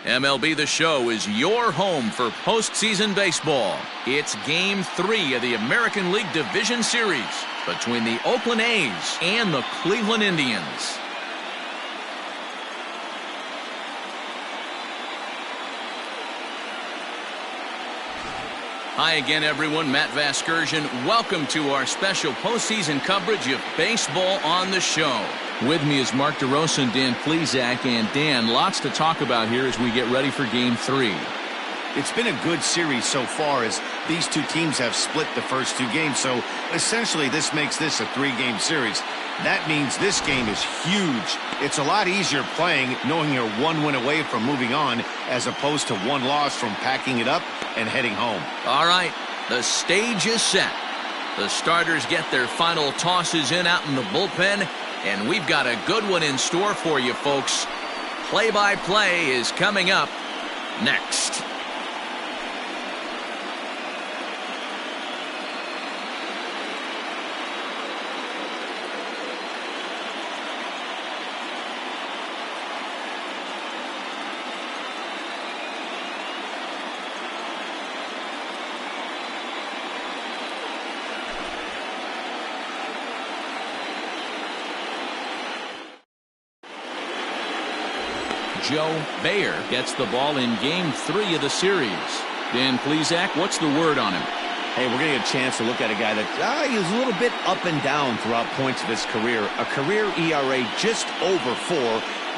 MLB The Show is your home for postseason baseball. It's Game 3 of the American League Division Series between the Oakland A's and the Cleveland Indians. Hi again, everyone. Matt Vasgersian. Welcome to our special postseason coverage of baseball on the show. With me is Mark DeRosa and Dan Plesac. And Dan, lots to talk about here as we get ready for Game 3. It's been a good series so far as these two teams have split the first two games. So essentially this makes this a three-game series. That means this game is huge. It's a lot easier playing knowing you're one win away from moving on as opposed to one loss from packing it up and heading home. All right, the stage is set. The starters get their final tosses in out in the bullpen, and we've got a good one in store for you, folks. Play-by-play is coming up next. Joe Bayer gets the ball in Game 3 of the series. Dan Plesac, what's the word on him? Hey, we're going to get a chance to look at a guy that he's a little bit up and down throughout points of his career. A career ERA just over 4.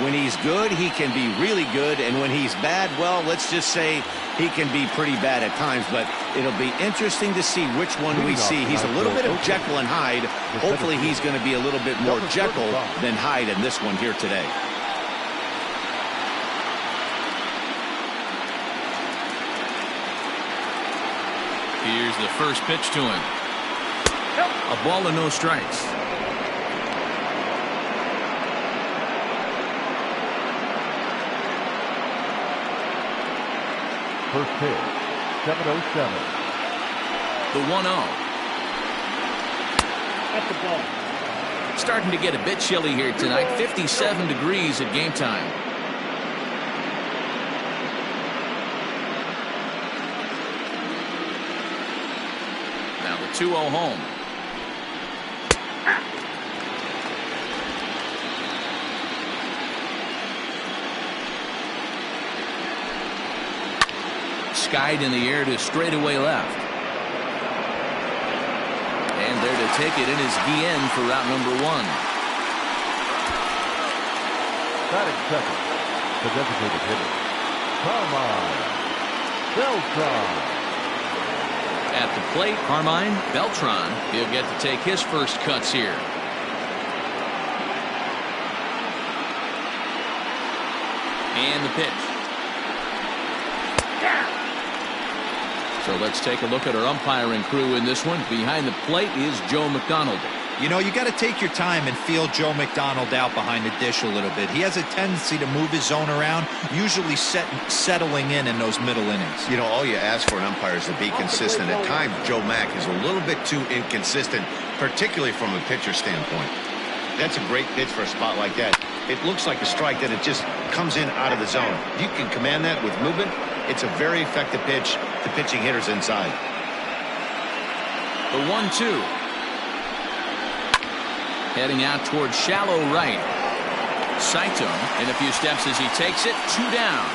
When he's good, he can be really good. And when he's bad, well, let's just say he can be pretty bad at times. But it'll be interesting to see which one we see. He's a little bit of Jekyll and Hyde. Hopefully he's going to be a little bit more Jekyll than Hyde in this one here today. Here's the first pitch to him. A ball and no strikes. First pitch, 7:07. The 1-0. At the ball. Starting to get a bit chilly here tonight. 57 degrees at game time. Now the 2-0 home. Skied in the air to straightaway left. And there to take it in is Guillen for route number 1. Batting second, the designated hitter, Carmine Beltran. At the plate, Carmine Beltran. He'll get to take his first cuts here. And the pitch. So let's take a look at our umpiring crew in this one. Behind the plate is Joe McDonald. You know, you got to take your time and feel Joe McDonald out behind the dish a little bit. He has a tendency to move his zone around, usually settling in those middle innings. You know, all you ask for an umpire is to be consistent. At times, Joe Mack is a little bit too inconsistent, particularly from a pitcher standpoint. That's a great pitch for a spot like that. It looks like a strike that it just comes in out of the zone. You can command that with movement. It's a very effective pitch to pitching hitters inside. The 1-2. Heading out towards shallow right. Saito in a few steps as he takes it. 2 down.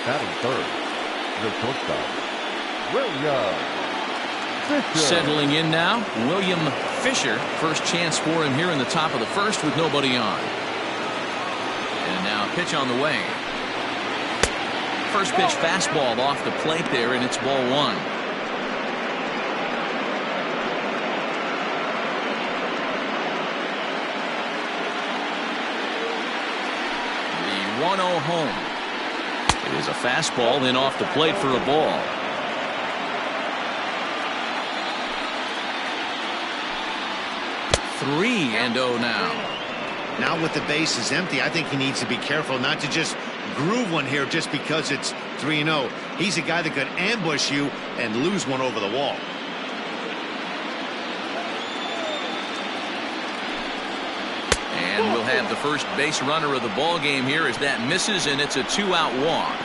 Batting third, the shortstop, William Fisher. Settling in now, William Fisher. First chance for him here in the top of the first with nobody on. And now a pitch on the way. First pitch fastball off the plate there, and it's ball 1. The 1-0 home. It is a fastball, then off the plate for a ball. Three and 0 now. Now with the bases empty, I think he needs to be careful not to just groove one here just because it's 3-0. He's a guy that could ambush you and lose one over the wall. And we'll have have the first base runner of the ball game here as that misses, and it's a 2-out walk.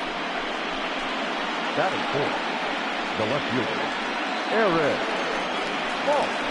Batting fourth, the left fielder, Aaron. Ball.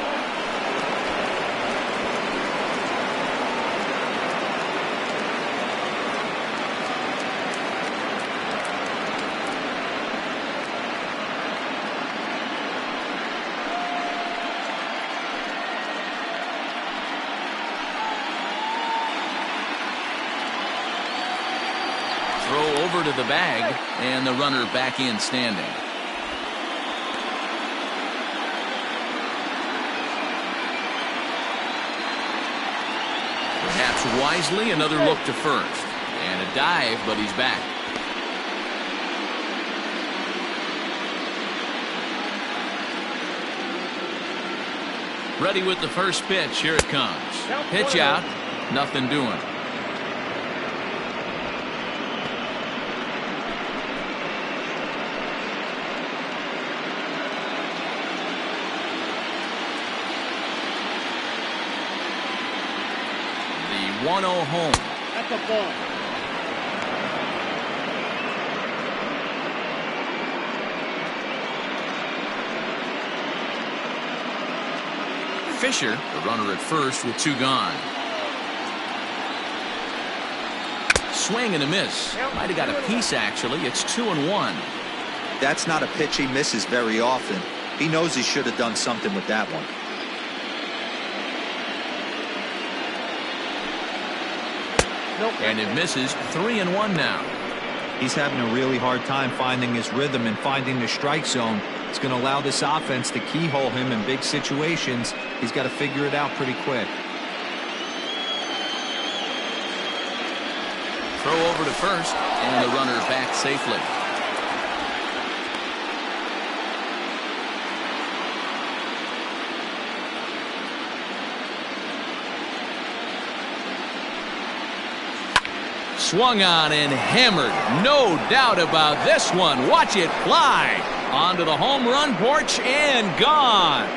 Throw over to the bag, and the runner back in standing. Perhaps wisely, another look to first. And a dive, but he's back. Ready with the first pitch. Here it comes. Pitch out. Nothing doing. The 1-0 home. That's a ball. Fisher, the runner at first with 2 gone. Swing and a miss. Might have got a piece, actually. It's 2-1. That's not a pitch he misses very often. He knows he should have done something with that one. And it misses. 3-1 now. He's having a really hard time finding his rhythm and finding the strike zone. It's going to allow this offense to keyhole him in big situations. He's got to figure it out pretty quick. Throw over to first, and the runner back safely. Swung on and hammered. No doubt about this one. Watch it fly onto the home run porch and gone.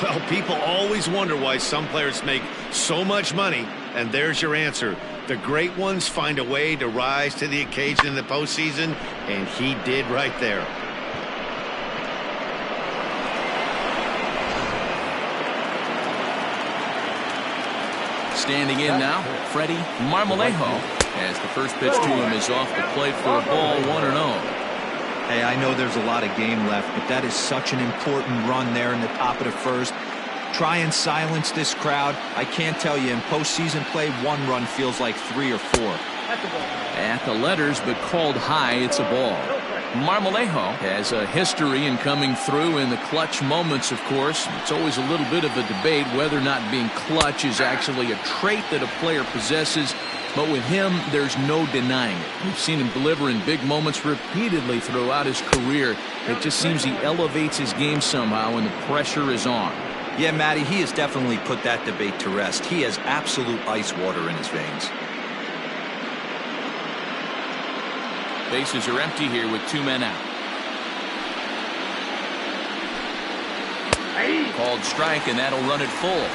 Well, people always wonder why some players make so much money, and there's your answer. The great ones find a way to rise to the occasion in the postseason, and he did right there. Standing in now, Freddie Marmolejo, as the first pitch to him is off the plate for a ball, 1-0. Hey, I know there's a lot of game left, but that is such an important run there in the top of the first. Try and silence this crowd. I can't tell you, in postseason play, 1 run feels like 3 or 4. At the letters, but called high, it's a ball. Marmolejo has a history in coming through in the clutch moments, of course. It's always a little bit of a debate whether or not being clutch is actually a trait that a player possesses. But with him, there's no denying it. We've seen him deliver in big moments repeatedly throughout his career. It just seems he elevates his game somehow when the pressure is on. Yeah, Matty, he has definitely put that debate to rest. He has absolute ice water in his veins. Bases are empty here with 2 men out. Called strike, and that'll run it full.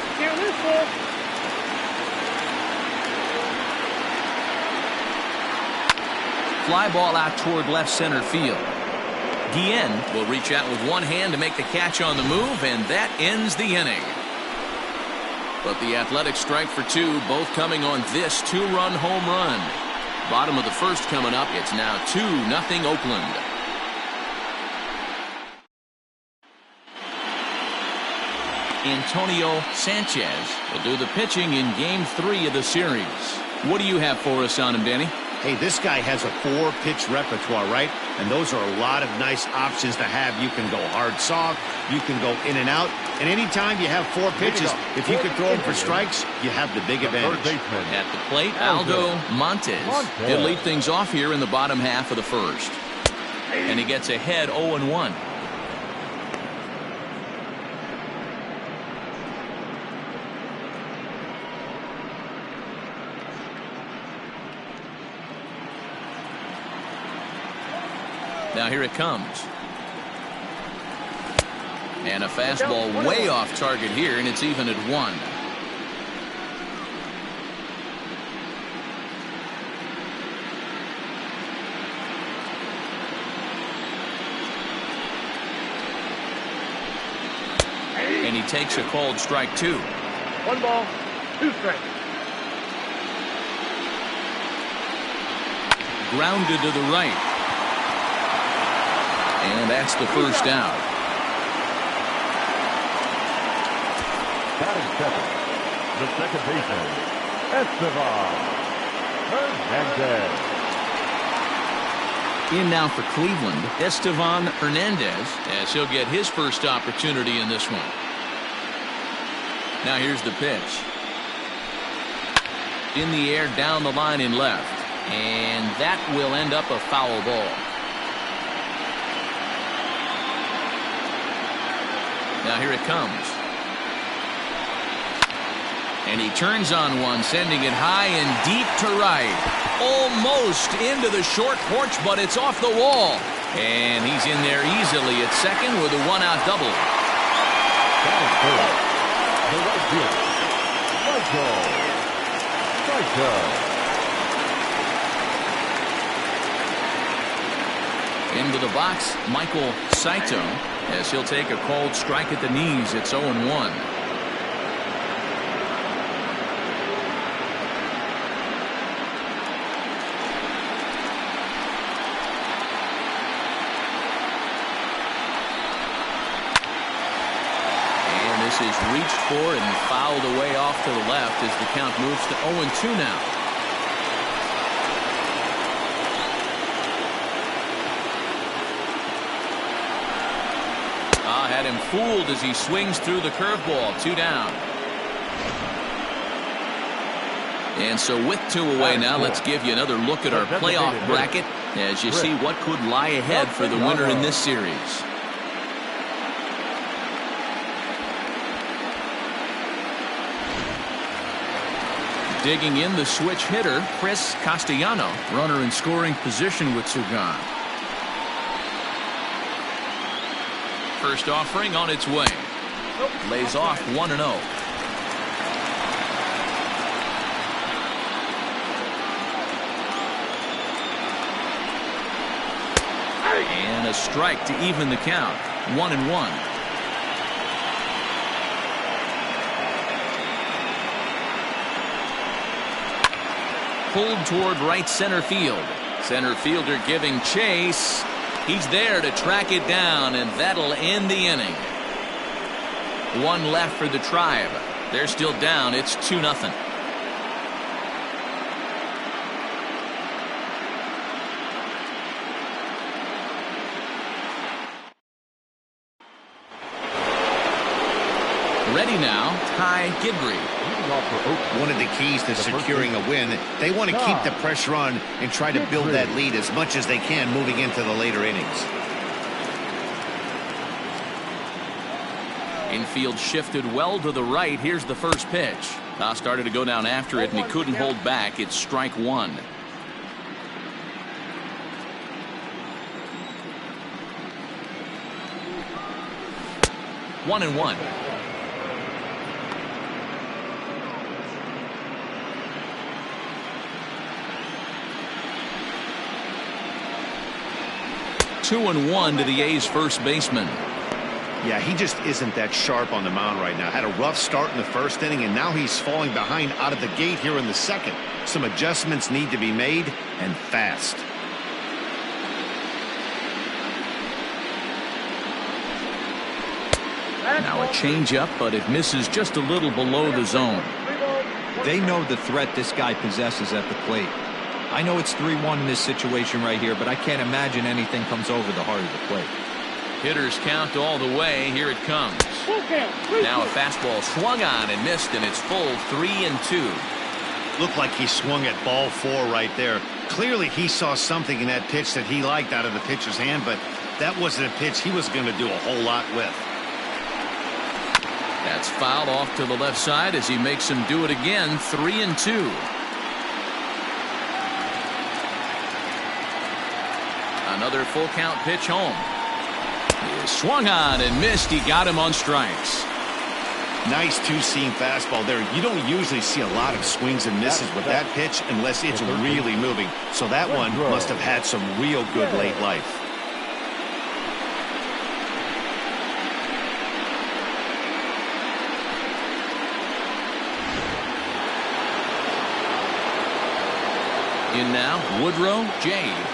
Fly ball out toward left center field. Guillen will reach out with one hand to make the catch on the move, and that ends the inning. But the Athletic strike for 2, both coming on this 2-run home run. Bottom of the first coming up. It's now 2-0 Oakland. Antonio Sanchez will do the pitching in Game 3 of the series. What do you have for us on him, Danny? Hey, this guy has a 4-pitch repertoire, right? And those are a lot of nice options to have. You can go hard soft, you can go in and out, and anytime you have 4 pitches, if you could throw them for strikes, you have the big advantage. At the plate, Aldo Montes. He'll lead things off here in the bottom half of the first. And he gets ahead 0-1. Now here it comes. And a fastball way off target here, and it's even at 1. And he takes a called strike 2. 1 ball, 2 strikes. Grounded to the right. And that's the first out. Batting second, the second baseman, Esteban Hernandez. In now for Cleveland, Esteban Hernandez, as he'll get his first opportunity in this one. Now here's the pitch. In the air, down the line in left. And that will end up a foul ball. Now here it comes. And he turns on one, sending it high and deep to right. Almost into the short porch, but it's off the wall. And he's in there easily at second with a 1-out double. The right fielder, Michael Saito. Into the box, Michael Saito, as he'll take a called strike at the knees. It's 0-1. Is reached for and fouled away off to the left as the count moves to 0-2 now. Had him fooled as he swings through the curveball. 2 down. And so with 2 away now, let's give you another look at our playoff bracket as you see what could lie ahead for the winner in this series. Digging in, the switch hitter, Chris Castellano, runner in scoring position with 2 gone. First offering on its way. Lays off 1-0. And a strike to even the count. 1-1. Pulled toward right center field. Center fielder giving chase. He's there to track it down, and that'll end the inning. 1 left for the Tribe. They're still down. It's 2-0. Ready now, Ty Gidry. One of the keys to securing a win, they want to keep the pressure on and try to build that lead as much as they can moving into the later innings. Infield shifted well to the right. Here's the first pitch. Started to go down after it, and he couldn't hold back. It's strike 1. One and 1. Two and 1 to the A's first baseman. Yeah, he just isn't that sharp on the mound right now. Had a rough start in the first inning, and now he's falling behind out of the gate here in the second. Some adjustments need to be made, and fast. Now a changeup, but it misses just a little below the zone. They know the threat this guy possesses at the plate. I know it's 3-1 in this situation right here, but I can't imagine anything comes over the heart of the plate. Hitters count all the way. Here it comes. Now a fastball swung on and missed, and it's full 3-2. Looked like he swung at ball 4 right there. Clearly he saw something in that pitch that he liked out of the pitcher's hand, but that wasn't a pitch he was going to do a whole lot with. That's fouled off to the left side as he makes him do it again. 3-2. A Another full count pitch home. He swung on and missed. He got him on strikes. Nice two-seam fastball there. You don't usually see a lot of swings and misses with that pitch unless it's really moving. So that one must have had some real good late life. In now, Woodrow Jade.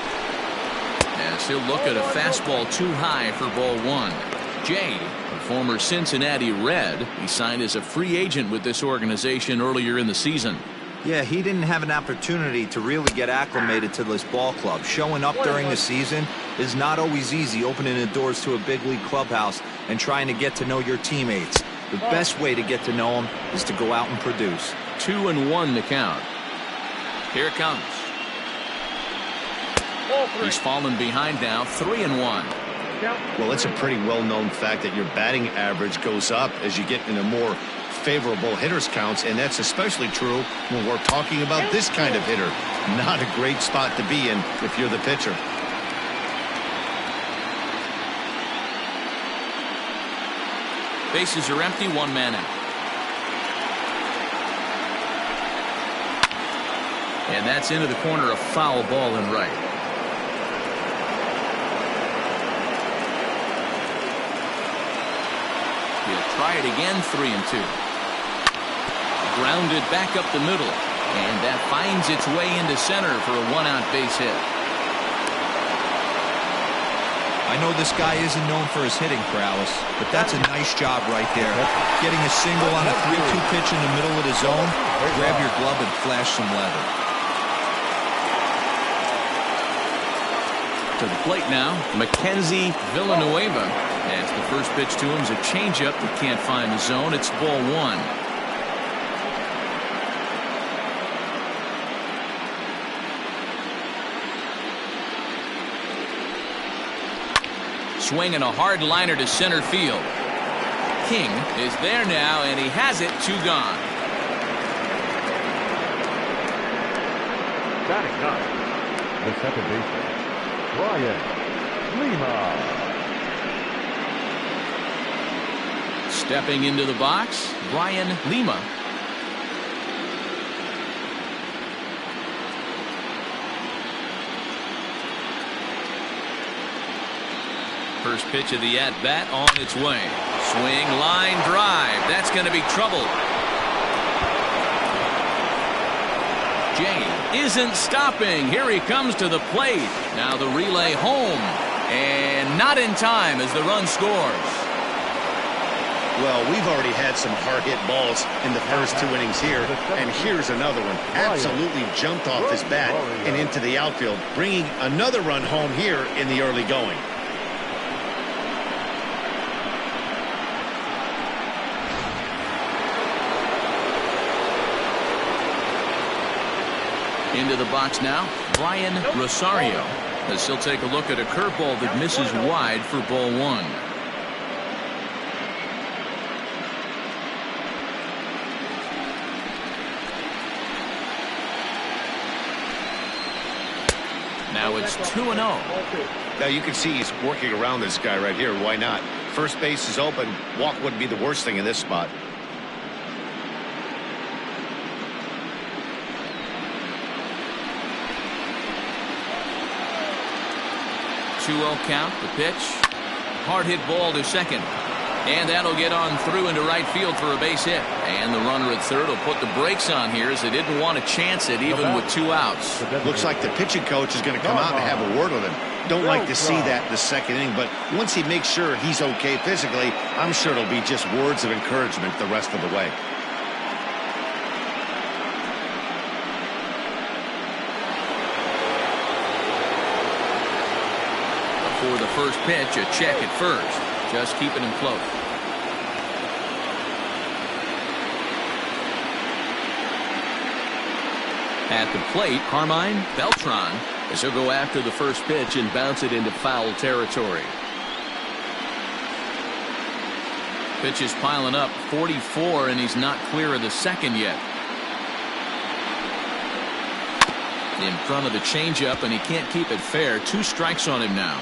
As he'll look at a fastball too high for ball one. Jade, a former Cincinnati Red, he signed as a free agent with this organization earlier in the season. Yeah, he didn't have an opportunity to really get acclimated to this ball club. Showing up during the season is not always easy, opening the doors to a big league clubhouse and trying to get to know your teammates. The best way to get to know them is to go out and produce. 2-1 the count. Here it comes. He's fallen behind now, 3-1. Well, it's a pretty well-known fact that your batting average goes up as you get into more favorable hitters counts, and that's especially true when we're talking about this kind of hitter. Not a great spot to be in if you're the pitcher. Bases are empty, one man out. And that's into the corner, a foul ball and right. He'll try it again, 3-2. Grounded back up the middle, and that finds its way into center for a one-out base hit. I know this guy isn't known for his hitting prowess, but that's a nice job right there. Getting a single on a 3-2 pitch in the middle of the zone, grab your glove and flash some leather. To the plate now, Mackenzie Villanueva. As the first pitch to him is a changeup that can't find the zone. It's ball one. Swinging a hard liner to center field. King is there now, and he has it, 2 gone. Batting ninth, the second baseman, Brian Lima. Stepping into the box, Brian Lima. First pitch of the at-bat on its way. Swing, line, drive. That's going to be trouble. Jane isn't stopping. Here he comes to the plate. Now the relay home. And not in time as the run scores. Well, we've already had some hard-hit balls in the first 2 innings here, and here's another one. Absolutely jumped off his bat and into the outfield, bringing another run home here in the early going. Into the box now, Brian Rosario, as he'll take a look at a curveball that misses wide for ball one. Now it's 2-0. Now you can see he's working around this guy right here. Why not? First base is open. Walk wouldn't be the worst thing in this spot. Two-0 count, the pitch. Hard hit ball to second. And that'll get on through into right field for a base hit. And the runner at third will put the brakes on here as they didn't want to chance it even with 2 outs. Looks like the pitching coach is going to come out and have a word with him. Don't like to see that in the second inning, but once he makes sure he's okay physically, I'm sure it'll be just words of encouragement the rest of the way. For the first pitch, a check at first. Just keeping him close. At the plate, Carmine Beltran, as he'll go after the first pitch and bounce it into foul territory. Pitch is piling up, 44, and he's not clear of the second yet. In front of the changeup, and he can't keep it fair. 2 strikes on him now.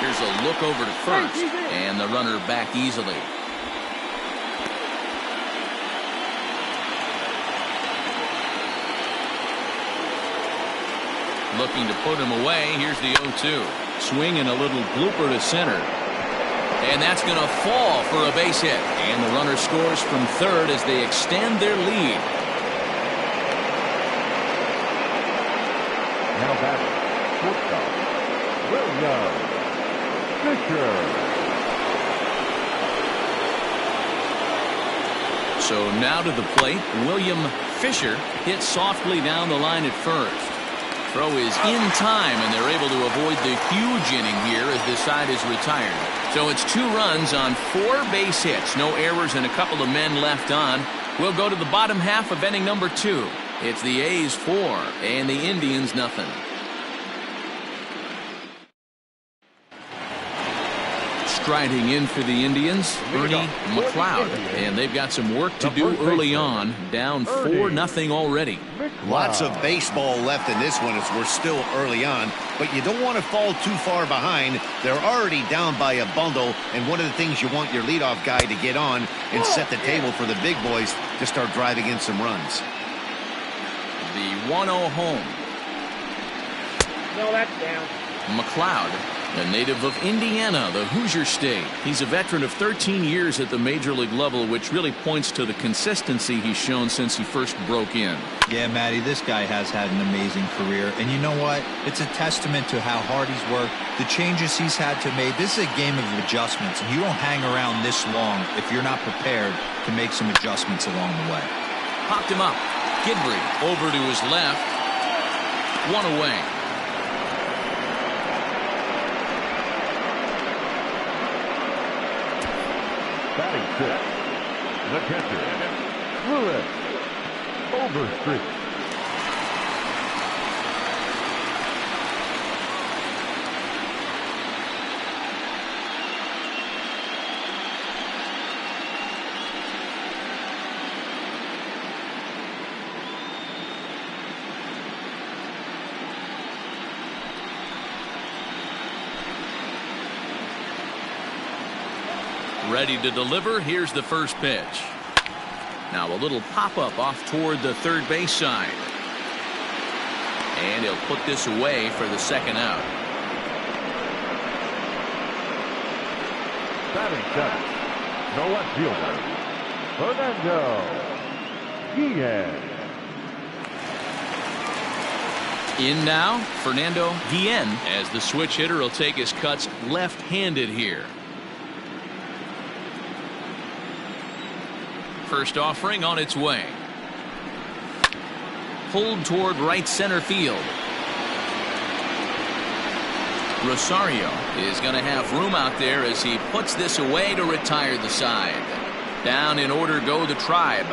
Here's a look over to first, and the runner back easily. Looking to put him away. Here's the 0-2. Swing and a little blooper to center. And that's going to fall for a base hit. And the runner scores from third as they extend their lead. Now back, shortstop, William Fisher. So now to the plate, William Fisher hits softly down the line at first. Throw is in time, and they're able to avoid the huge inning here as this side is retired. So it's 2 runs on 4 base hits. No errors and a couple of men left on. We'll go to the bottom half of inning number 2. It's the A's 4 and the Indians nothing. Striding in for the Indians, Ernie McLeod, and they've got some work to do early on. Down 4-0 already. Lots of baseball left in this one as we're still early on, but you don't want to fall too far behind. They're already down by a bundle, and one of the things you want your leadoff guy to get on and set the table for the big boys to start driving in some runs. The 1-0 home. No, that's down. McLeod, a native of Indiana, the Hoosier State. He's a veteran of 13 years at the major league level, which really points to the consistency he's shown since he first broke in. Yeah, Matty, this guy has had an amazing career. And you know what? It's a testament to how hard he's worked, the changes he's had to make. This is a game of adjustments, and you don't hang around this long if you're not prepared to make some adjustments along the way. Popped him up. Gidry over to his left. 1 away. Batting 6, the catcher, Lewis Overstreet. Ready to deliver. Here's the first pitch. Now a little pop-up off toward the third base side. And he'll put this away for the second out. Batting 7, no left fielder, Fernando Guillen. In now, Fernando Guillen, as the switch hitter will take his cuts left-handed here. First offering on its way. Pulled toward right center field. Rosario is going to have room out there as he puts this away to retire the side. Down in order go the Tribe.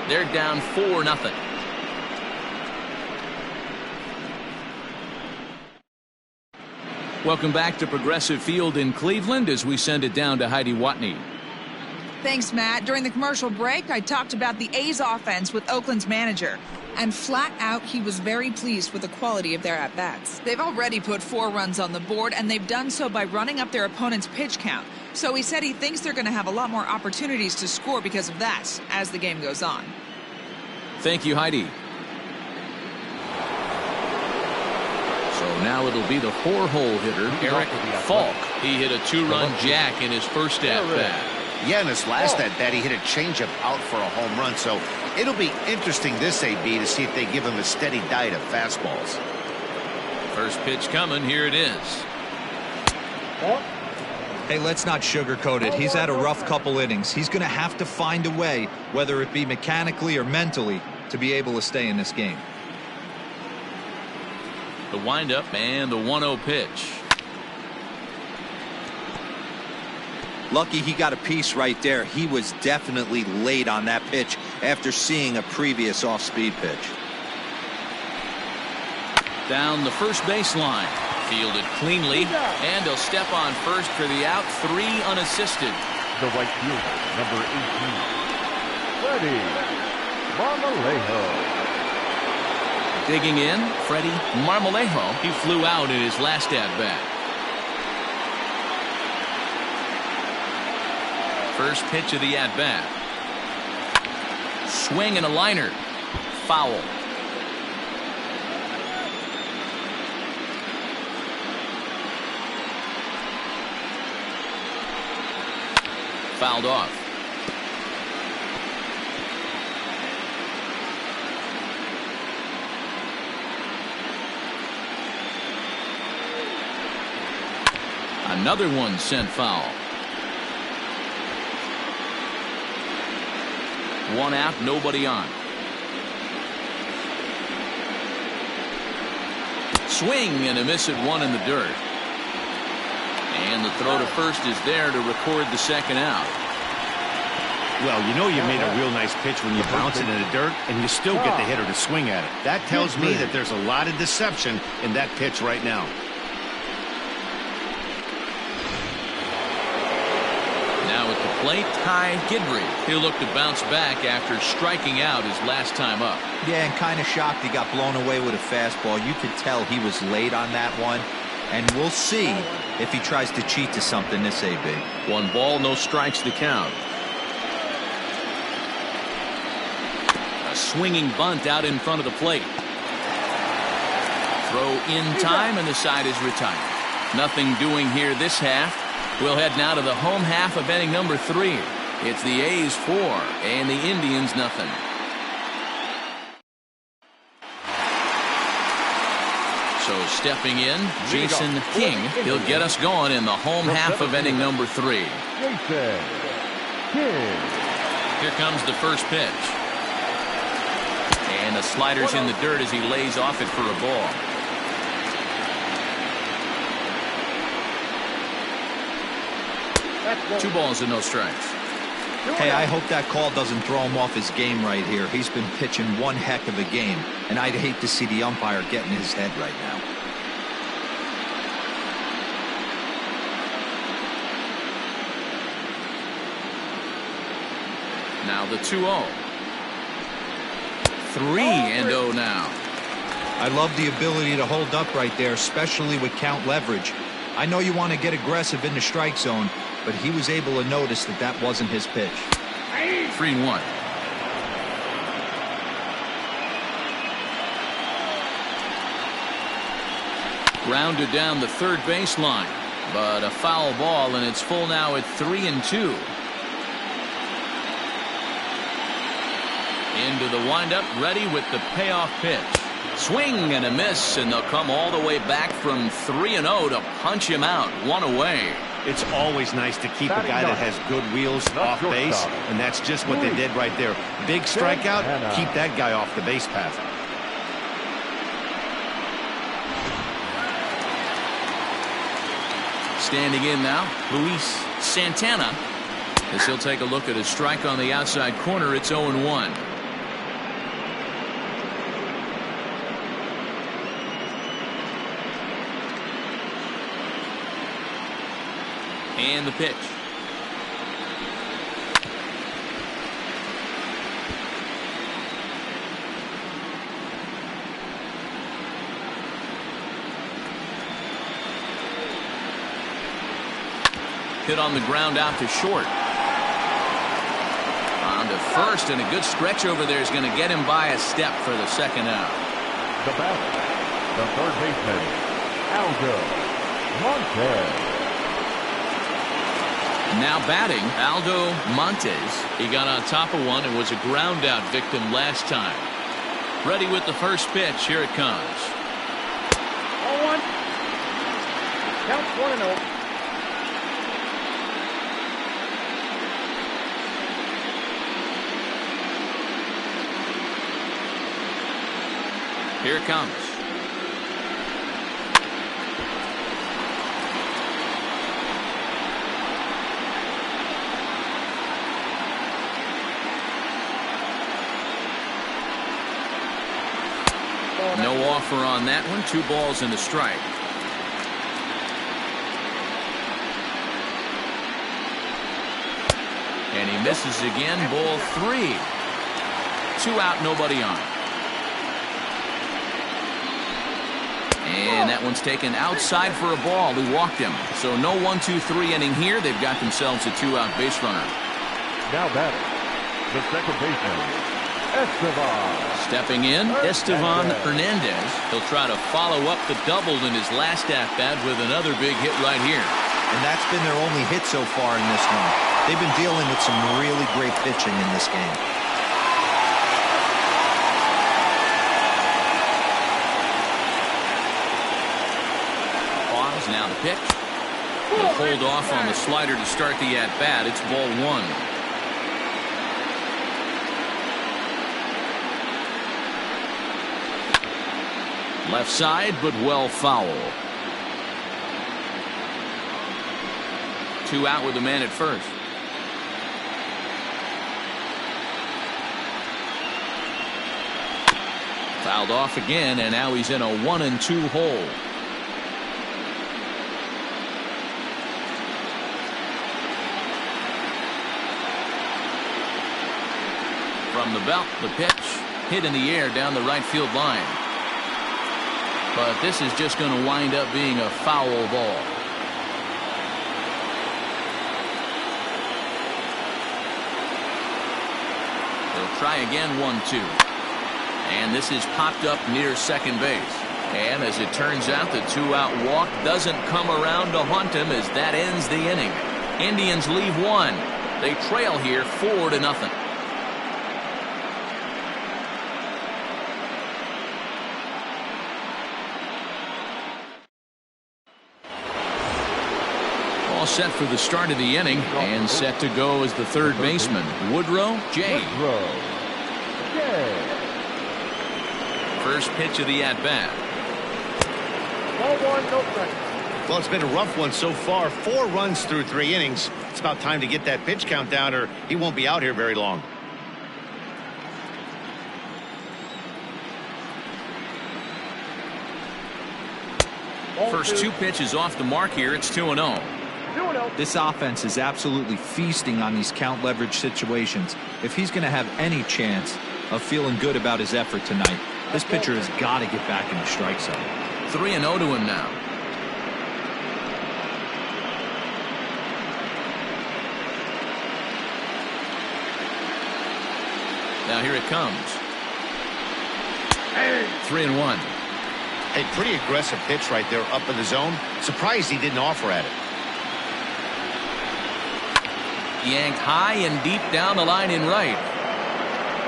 They're down 4-0. Welcome back to Progressive Field in Cleveland as we send it down to Heidi Watney. Thanks, Matt. During the commercial break, I talked about the A's offense with Oakland's manager. And flat out, he was very pleased with the quality of their at-bats. They've already put 4 runs on the board, and they've done so by running up their opponent's pitch count. So he said he thinks they're going to have a lot more opportunities to score because of that as the game goes on. Thank you, Heidi. So now it'll be the 4-hole hitter, Eric Falk. He hit a 2-run jack in his first at-bat. Yeah, in his last at-bat, he hit a changeup out for a home run. So it'll be interesting this AB to see if they give him a steady diet of fastballs. First pitch coming. Here it is. Hey, let's not sugarcoat it. He's had a rough couple innings. He's going to have to find a way, whether it be mechanically or mentally, to be able to stay in this game. The windup and the 1-0 pitch. Lucky he got a piece right there. He was definitely late on that pitch after seeing a previous off-speed pitch. Down the first baseline. Fielded cleanly, and he'll step on first for the out. 3 unassisted. The right fielder, number 18, Freddie Marmolejo. Digging in, Freddie Marmolejo. He flew out in his last at-bat. First pitch of the at-bat. Swing and a liner. Foul. Fouled off. Another one sent foul. One out, nobody on. Swing and a miss at one in the dirt. And the throw to first is there to record the second out. Well, you know you made a real nice pitch when you bounce it in the dirt and you still get the hitter to swing at it. That tells me that there's a lot of deception in that pitch right now. Now at the plate, Ty Gidry. He'll look to bounce back after striking out his last time up. Yeah, and kind of shocked he got blown away with a fastball. You could tell he was late on that one. And we'll see if he tries to cheat to something this AB. 1 ball, no strikes to count. A swinging bunt out in front of the plate. Throw in time, and the side is retired. Nothing doing here this half. We'll head now to the home half of inning number 3. It's the A's 4 and the Indians nothing. So stepping in, Jason King. He'll get us going in the home half of inning number 3. Jason King. Here comes the first pitch. And the slider's in the dirt as he lays off it for a ball. Two balls and no strikes. Hey, I hope that call doesn't throw him off his game right here. He's been pitching one heck of a game, and I'd hate to see the umpire get in his head right now. Now the 2-0. 3-0 now. I love the ability to hold up right there, especially with count leverage. I know you want to get aggressive in the strike zone, but he was able to notice that that wasn't his pitch. 3-1. Grounded down the third baseline, but a foul ball, and it's full now at 3-2. Into the windup, ready with the payoff pitch. Swing and a miss, and they'll come all the way back from 3-0 to punch him out. One away. It's always nice to keep a guy that has good wheels off base, and that's just what they did right there. Big strikeout, keep that guy off the base path. Standing in now, Luis Santana. As he'll take a look at a strike on the outside corner, it's 0-1. And the pitch. Hit on the ground out to short. On to first, and a good stretch over there is going to get him by a step for the second out. The batter, the third baseman, Aldo Montes. Now batting, Aldo Montes. He got on top of one and was a ground out victim last time. Ready with the first pitch. Here it comes. 0-1. Counts 1-0. Here it comes. No offer on that one. 2 balls and a strike. He misses again, ball 3. 2 out, nobody on. And that one's taken outside for a ball. He walked him. So no 1-2-3 inning here. They've got themselves a 2-out base runner. Now batting, the second baseman, Esteban. Stepping in, Esteban Hernandez. He'll try to follow up the double in his last at-bat with another big hit right here. And that's been their only hit so far in this one. They've been dealing with some really great pitching in this game. Now the pitch. He'll hold off on the slider to start the at-bat. It's ball 1. Left side, but well foul. 2 out with the man at first. Fouled off again, and now he's in a 1-2 hole. From the belt, the pitch hit in the air down the right field line. But this is just going to wind up being a foul ball. They'll try again, 1-2. And this is popped up near second base. And as it turns out, the 2-out walk doesn't come around to haunt him as that ends the inning. Indians leave 1. They trail here 4-0. Set for the start of the inning and set to go as the third baseman, Woodrow J. First pitch of the at-bat. Well, it's been a rough one so far. 4 runs through 3 innings. It's about time to get that pitch count down or he won't be out here very long. First 2 pitches off the mark here. It's 2-0. This offense is absolutely feasting on these count leverage situations. If he's going to have any chance of feeling good about his effort tonight, this pitcher has got to get back in the strike zone. 3-0 to him now. Now here it comes. 3-1. A pretty aggressive pitch right there up in the zone. Surprised he didn't offer at it. Yanked high and deep down the line in right.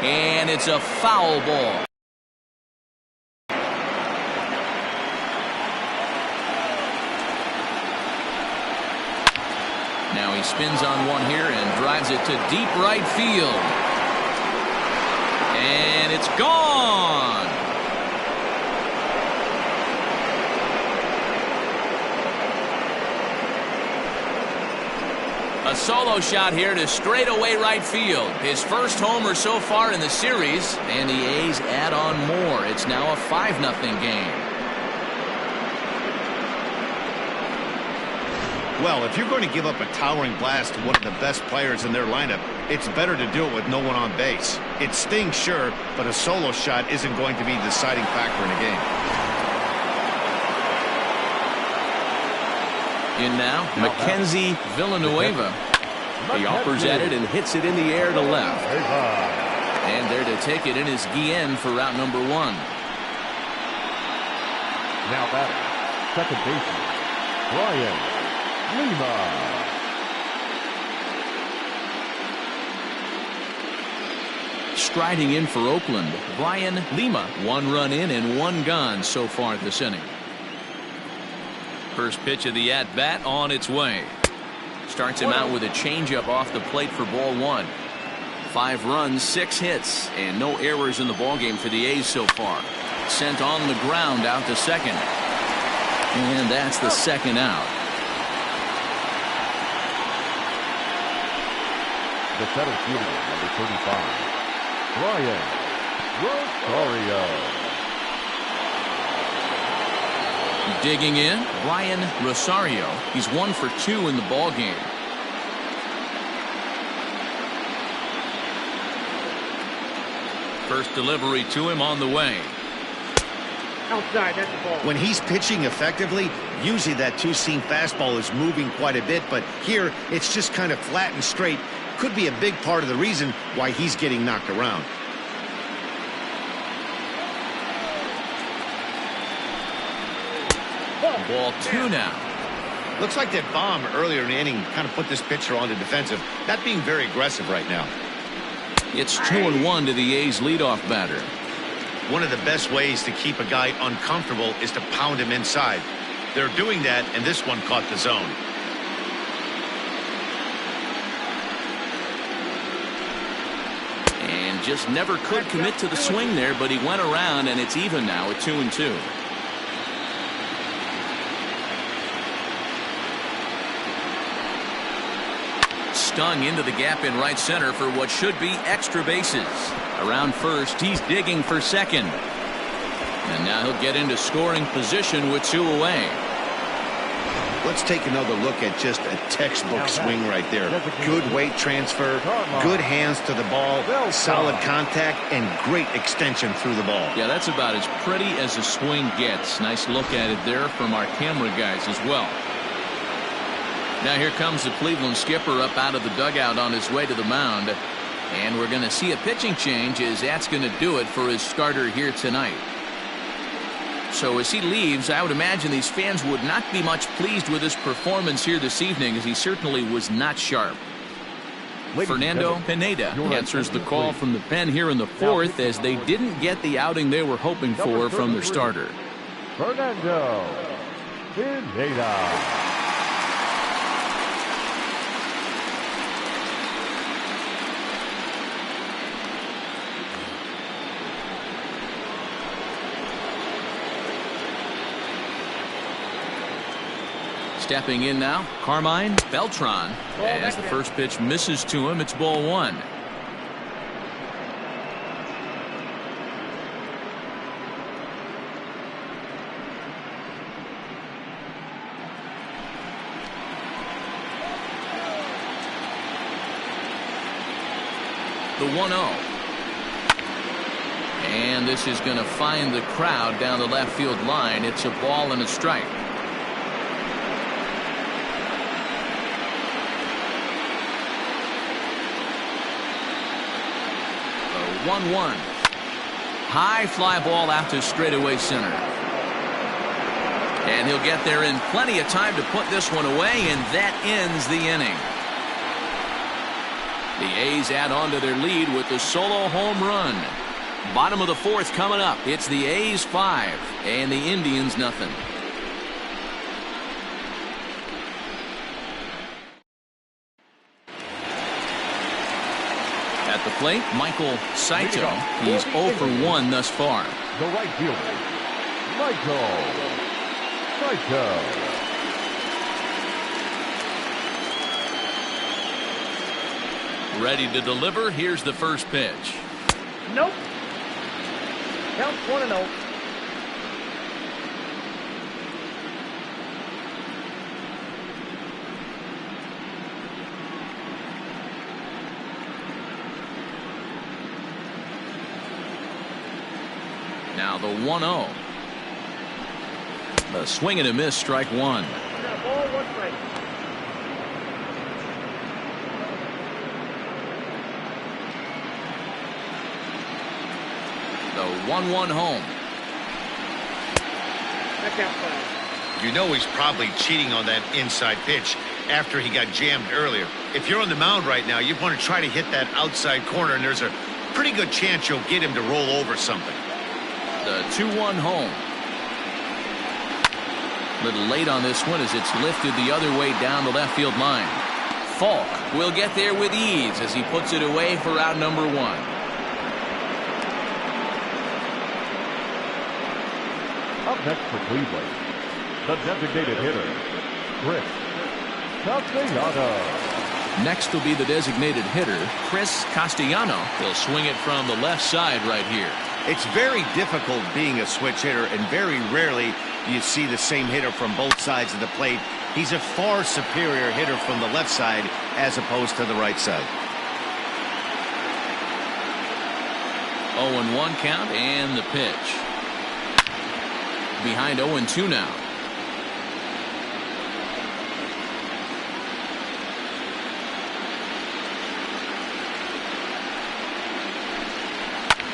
And it's a foul ball. Now he spins on one here and drives it to deep right field. And it's gone. A solo shot here to straightaway right field. His first homer so far in the series, and the A's add on more. It's now a 5-0 game. Well, if you're going to give up a towering blast to one of the best players in their lineup, it's better to do it with no one on base. It stings, sure, but a solo shot isn't going to be the deciding factor in a game. In now, Mackenzie Villanueva. He offers at it and hits it in the air to left. And there to take it in is Guillen for route number 1. Now batting, second baseman, Lima. Striding in for Oakland, Brian Lima. 1 run in and 1 gone so far this inning. First pitch of the at-bat on its way. Starts him out with a changeup off the plate for ball 1. 5 runs, 6 hits, and no errors in the ballgame for the A's so far. Sent on the ground out to second. And that's the second out. The center fielder, number 35, Rosario. Digging in, Ryan Rosario. He's 1 for 2 in the ball game. First delivery to him on the way. Outside, that's the ball. When he's pitching effectively, usually that two-seam fastball is moving quite a bit, but here it's just kind of flat and straight. Could be a big part of the reason why he's getting knocked around. Ball 2 now. Looks like that bomb earlier in the inning kind of put this pitcher on the defensive. Not being very aggressive right now. It's 2-1 to the A's leadoff batter. One of the best ways to keep a guy uncomfortable is to pound him inside. They're doing that, and this one caught the zone. And just never could commit to the swing there, but he went around, and it's even now at 2-2. Stung into the gap in right center for what should be extra bases. Around first, he's digging for second. And now he'll get into scoring position with 2 away. Let's take another look at just a textbook swing right there. Good weight transfer, good hands to the ball, solid contact, and great extension through the ball. Yeah, that's about as pretty as a swing gets. Nice look at it there from our camera guys as well. Now here comes the Cleveland skipper up out of the dugout on his way to the mound. And we're going to see a pitching change, as that's going to do it for his starter here tonight. So as he leaves, I would imagine these fans would not be much pleased with his performance here this evening, as he certainly was not sharp. Fernando Pineda answers the call from the pen here in the 4th, as they didn't get the outing they were hoping for from their starter. Fernando Pineda. Stepping in now, Carmine Beltran. As the first pitch misses to him, it's ball 1. The 1-0. And this is going to find the crowd down the left field line. It's a ball and a strike. 1-1. High fly ball out to straightaway center. And he'll get there in plenty of time to put this one away, and that ends the inning. The A's add on to their lead with the solo home run. Bottom of the 4th coming up. It's the A's 5 and the Indians nothing. At the plate, Michael Saito. He's 0 for 1 thus far. The right fielder, Michael Saito. Ready to deliver. Here's the first pitch. Nope. Count 1-0. Now the 1-0. A swing and a miss, strike 1. Ball 1 strike. The 1-1 home. That's outside. You know he's probably cheating on that inside pitch after he got jammed earlier. If you're on the mound right now, you want to try to hit that outside corner, and there's a pretty good chance you'll get him to roll over something. The 2-1 home. A little late on this one as it's lifted the other way down the left field line. Falk will get there with ease as he puts it away for out number 1. Up next for Cleveland, the designated hitter, Castellano. Next will be the designated hitter, Chris Castellano. He'll swing it from the left side right here. It's very difficult being a switch hitter, and very rarely you see the same hitter from both sides of the plate. He's a far superior hitter from the left side as opposed to the right side. 0-1 count and the pitch. Behind 0-2 now.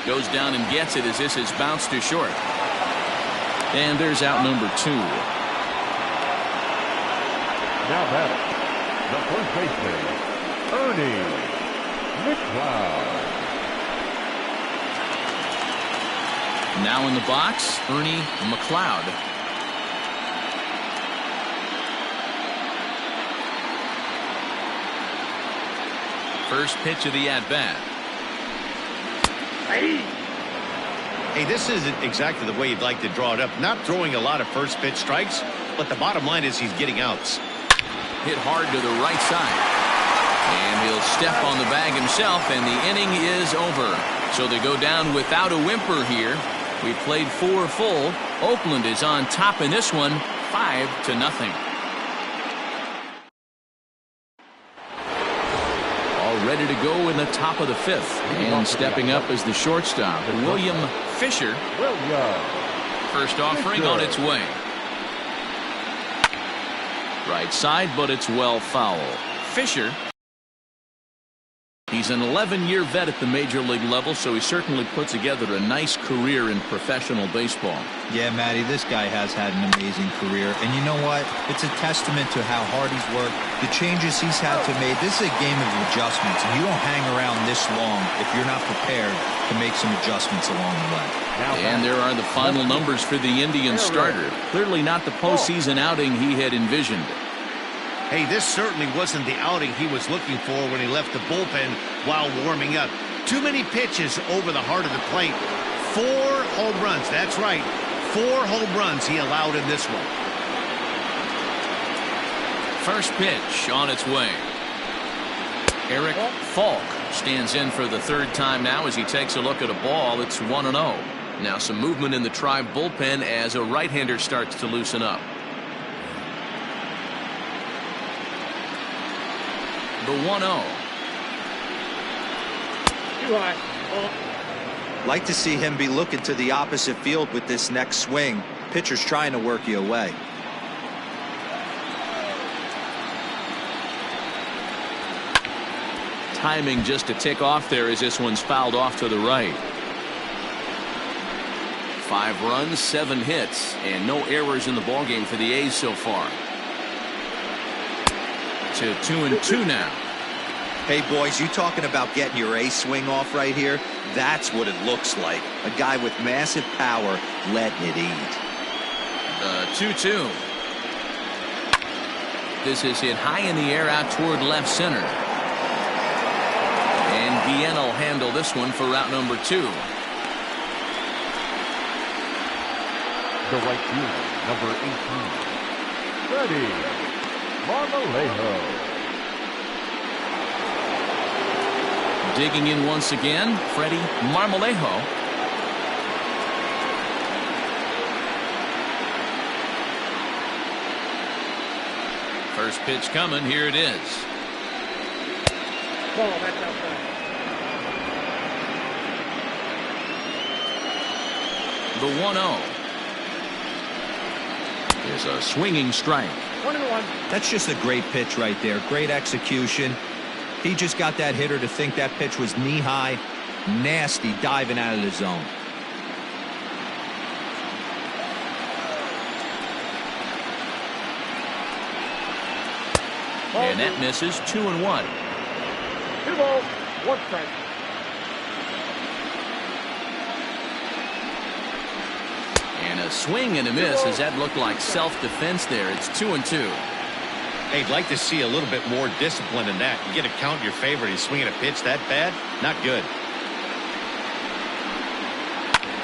Goes down and gets it as this is bounced to short. And there's out number 2. Now batting, the first baseman, Ernie McLeod. Now in the box, Ernie McLeod. First pitch of the at-bat. Hey, this isn't exactly the way you'd like to draw it up. Not throwing a lot of first pitch strikes, but the bottom line is he's getting outs. Hit hard to the right side. And he'll step on the bag himself, and the inning is over. So they go down without a whimper here. We played 4 full. Oakland is on top in this one, 5-0. All ready to go in the top of the 5th. And stepping up is the shortstop, William Fisher. First offering on its way. Right side, but it's well foul. Fisher. He's an 11-year vet at the major league level, so he certainly put together a nice career in professional baseball. Yeah, Matty, this guy has had an amazing career. And you know what? It's a testament to how hard he's worked, the changes he's had to make. This is a game of adjustments, and you don't hang around this long if you're not prepared to make some adjustments along the way. And there are the final numbers for the Indian starter. Clearly not the postseason outing he had envisioned. Hey, this certainly wasn't the outing he was looking for when he left the bullpen while warming up. Too many pitches over the heart of the plate. 4 home runs. That's right. 4 home runs he allowed in this one. First pitch on its way. Eric Falk stands in for the 3rd time now as he takes a look at a ball. It's 1-0. Now some movement in the Tribe bullpen as a right-hander starts to loosen up. The 1-0. Too high. Like to see him be looking to the opposite field with this next swing. Pitcher's trying to work you away. Timing just to tick off there as this one's fouled off to the right. 5 runs, 7 hits, and no errors in the ballgame for the A's so far. To 2-2 now. Hey, boys, you talking about getting your ace swing off right here? That's what it looks like. A guy with massive power letting it eat. The 2-2. This is hit high in the air out toward left center. And Guillen will handle this one for route number 2. The right fielder, number 18, Freddie Marmolejo. Digging in once again, Freddie Marmolejo. First pitch coming. Here it is. Ball, that's outside. The 1-0 is a swinging strike. 1-1. That's just a great pitch right there. Great execution. He just got that hitter to think that pitch was knee-high. Nasty diving out of the zone. And that misses. 2-1. 2 balls, 1 strike. And a swing and a miss as that looked like self-defense there. It's 2-2. Hey, I'd like to see a little bit more discipline in that. You get a count in your favor. He's swinging a pitch that bad. Not good.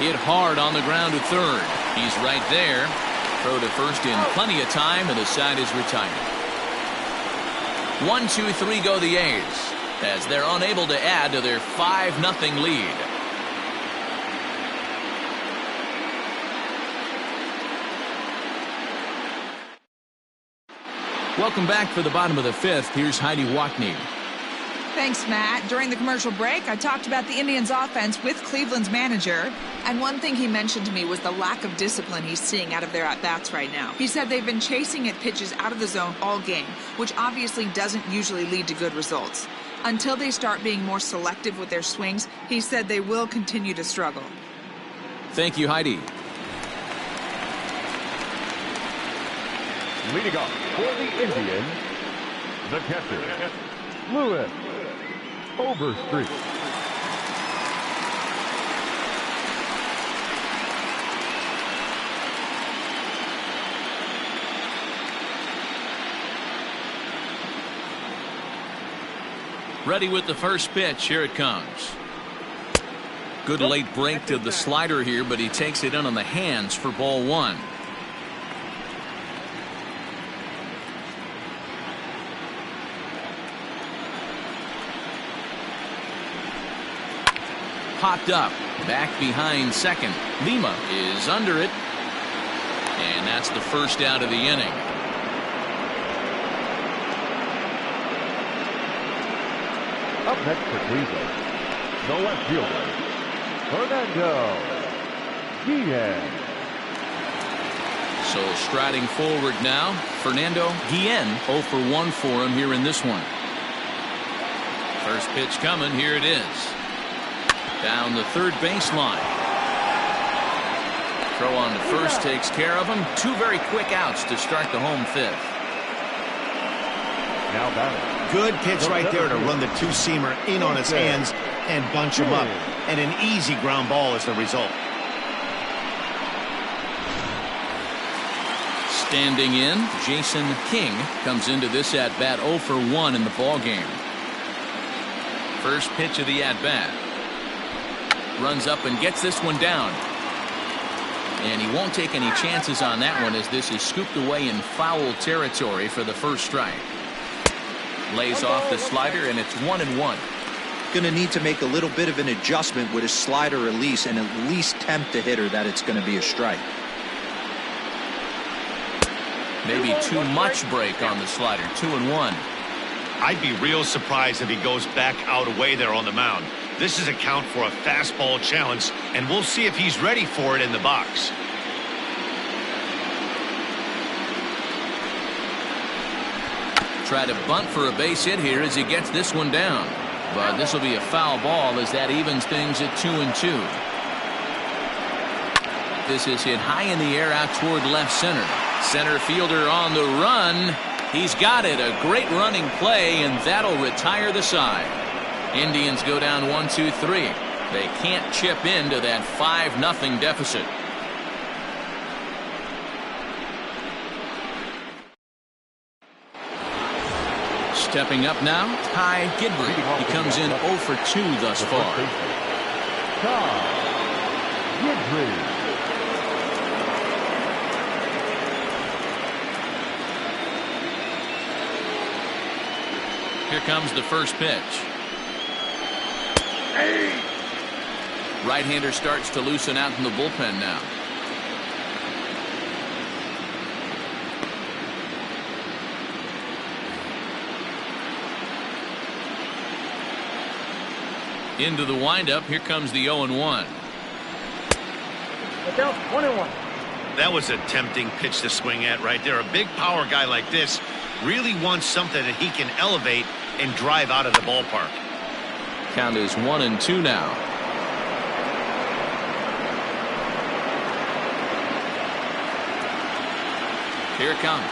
Hit hard on the ground to third. He's right there. Throw to first in plenty of time, and the side is retired. 1-2-3 go the A's as they're unable to add to their 5-0 lead. Welcome back for the bottom of the 5th. Here's Heidi Watney. Thanks, Matt. During the commercial break, I talked about the Indians' offense with Cleveland's manager. And one thing he mentioned to me was the lack of discipline he's seeing out of their at-bats right now. He said they've been chasing at pitches out of the zone all game, which obviously doesn't usually lead to good results. Until they start being more selective with their swings, he said they will continue to struggle. Thank you, Heidi. Leading off for the Indians, the catcher, Lewis Overstreet. Ready with the first pitch. Here it comes. Good late break to the slider here, but he takes it in on the hands for ball one. Popped up. Back behind second. Lima is under it. And that's the first out of the inning. Up next for Cleveland, the left fielder, Fernando Guillen. So striding forward now, Fernando Guillen, 0 for 1 for him here in this one. First pitch coming. Here it is. Down the third baseline. Throw on to first takes care of him. Two very quick outs to start the home fifth. Now batting. Good pitch right there to run the two-seamer in on his hands and bunch him up. And an easy ground ball is the result. Standing in, Jason King comes into this at-bat 0 for 1 in the ballgame. First pitch of the at-bat. Runs up and gets this one down. And he won't take any chances on that one as this is scooped away in foul territory for the first strike. Lays off the slider, and it's 1-1. Going to need to make a little bit of an adjustment with his slider release and at least tempt the hitter that it's going to be a strike. Maybe too much break on the slider. 2-1. I'd be real surprised if he goes back out away there on the mound. This is a count for a fastball challenge, and we'll see if he's ready for it in the box. Try to bunt for a base hit here as he gets this one down. But this will be a foul ball as that evens things at 2-2. This is hit high in the air out toward left center. Center fielder on the run. He's got it. A great running play, and that'll retire the side. Indians go down 1-2-3. They can't chip into that 5-0 deficit. Stepping up now, Ty Gidry. He comes in 0 for 2 thus far. Ty Gidry. Here comes the first pitch. Right-hander starts to loosen out in the bullpen now. Into the windup. Here comes the 0-1. Look out, 1-1. That was a tempting pitch to swing at right there. A big power guy like this really wants something that he can elevate and drive out of the ballpark. Count is 1-2 now. Here it comes.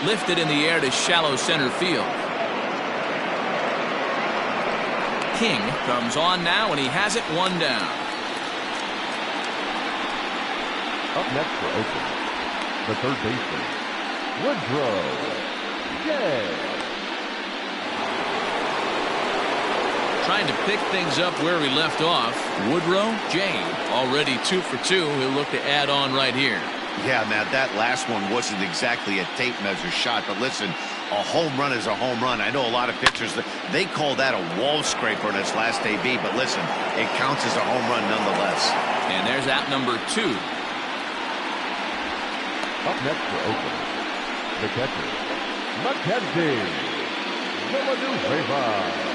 Lifted in the air to shallow center field. King comes on now, and he has it one down. Up next for Oakland, the third baseman, Woodrow J. Trying to pick things up where we left off. Woodrow J. already 2 for 2. He'll look to add on right here. Yeah, Matt, that last one wasn't exactly a tape measure shot, but listen, a home run is a home run. I know a lot of pitchers, they call that a wall scraper in its last AB, but listen, it counts as a home run nonetheless. And there's out number 2. Up next for Oakland, the catcher, Mackenzie Villanueva.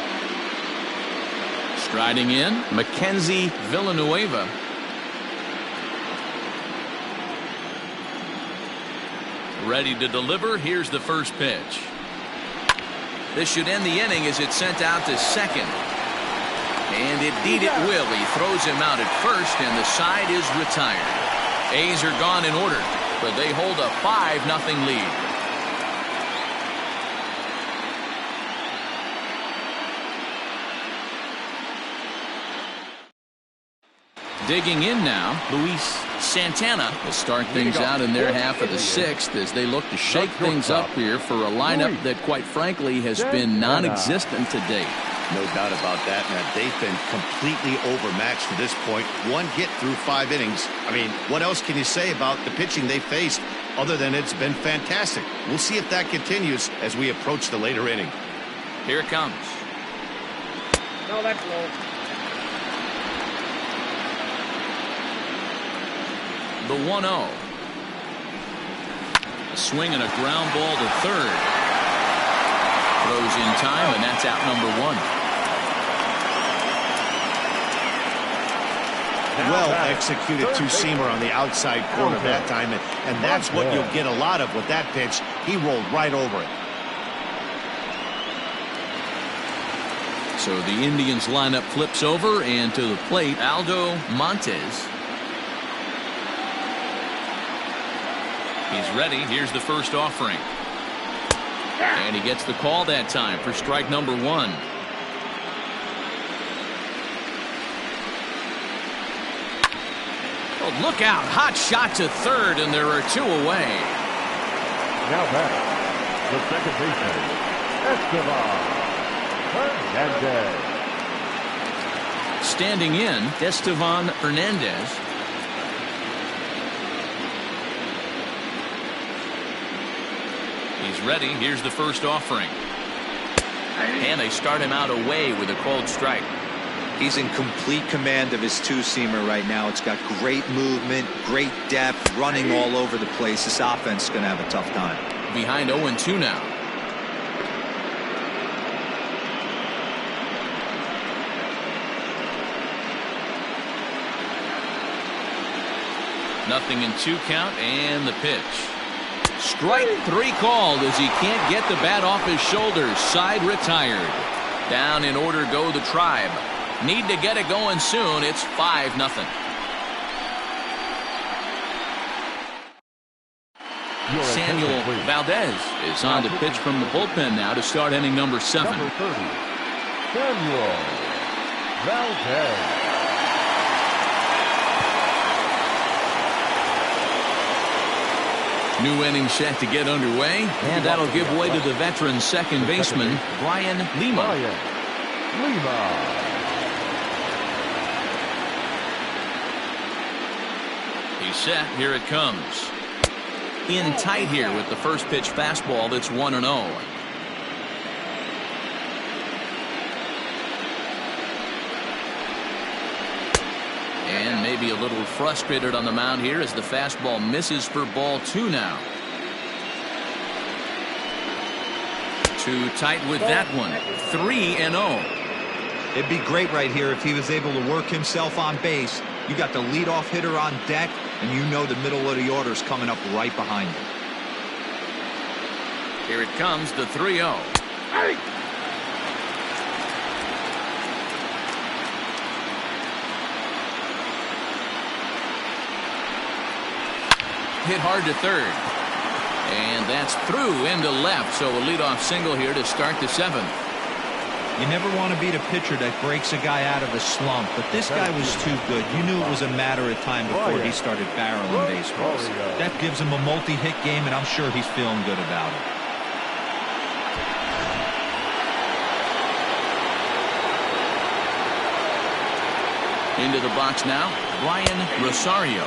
Striding in, Mackenzie Villanueva. Ready to deliver. Here's the first pitch. This should end the inning as it's sent out to second. And indeed it will. He throws him out at first, and the side is retired. A's are gone in order, but they hold a 5-0 lead. Digging in now, Luis Santana will start things out in their half of the 6th as they look to shake things up here for a lineup that, quite frankly, has been non-existent to date. No doubt about that, man. They've been completely overmatched to this point. One hit through 5 innings. I mean, what else can you say about the pitching they faced other than it's been fantastic? We'll see if that continues as we approach the later inning. Here it comes. No, that's low. The 1-0. A swing and a ground ball to third. Throws in time, and that's out number 1. Well executed two-seamer on the outside corner that time, and that's what you'll get a lot of with that pitch. He rolled right over it. So the Indians lineup flips over, and to the plate, Aldo Montes. He's ready. Here's the first offering. And he gets the call that time for strike number 1. Oh, look out. Hot shot to third, and there are 2 away. Now back, the second baseman, Esteban Hernandez. Standing in, Esteban Hernandez. He's ready. Here's the first offering. And they start him out away with a called strike. He's in complete command of his two-seamer right now. It's got great movement, great depth, running all over the place. This offense is going to have a tough time. Behind 0-2 now. Nothing in 2 count, and the pitch. Strike 3 called as he can't get the bat off his shoulders. Side retired. Down in order go the Tribe. Need to get it going soon. It's 5-0. Samuel Valdez is on to pitch from the bullpen now to start inning number 7. Number 30, Samuel Valdez. New inning set to get underway, and that'll give way to the veteran second baseman, Brian Lima. He's set. Here it comes. In tight here with the first pitch fastball that's 1-0. And maybe a little frustrated on the mound here as the fastball misses for ball 2 now. Too tight with that one. 3-0. It'd be great right here if he was able to work himself on base. You got the leadoff hitter on deck, and you know the middle of the order is coming up right behind him. Here it comes, the 3-0. Hit hard to third. And that's through into left, so a leadoff single here to start the 7th. You never want to beat a pitcher that breaks a guy out of a slump, but this guy was too good. You knew it was a matter of time before he started barreling baseballs. That gives him a multi-hit game, and I'm sure he's feeling good about it. Into the box now, Brian Rosario,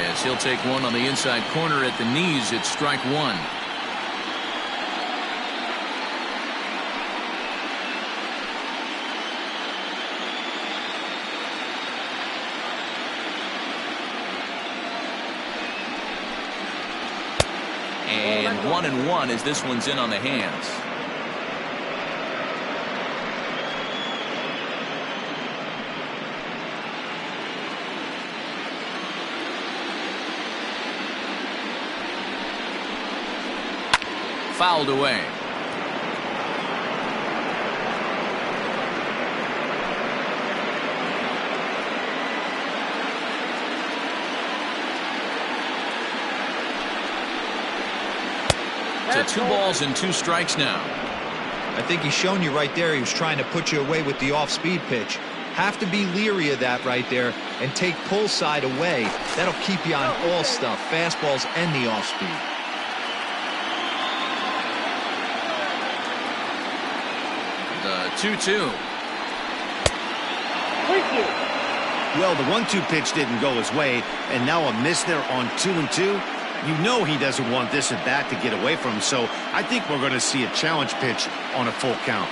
as he'll take one on the inside corner at the knees. It's strike 1. 1-1 as this one's in on the hands. Fouled away. So 2 balls and 2 strikes now. I think he's shown you right there he was trying to put you away with the off-speed pitch. Have to be leery of that right there and take pull side away. That'll keep you on all stuff, fastballs and the off-speed. The 2-2. Well, the 1-2 pitch didn't go his way, and now a miss there on 2-2. You know he doesn't want this at bat to get away from him, so I think we're going to see a challenge pitch on a full count.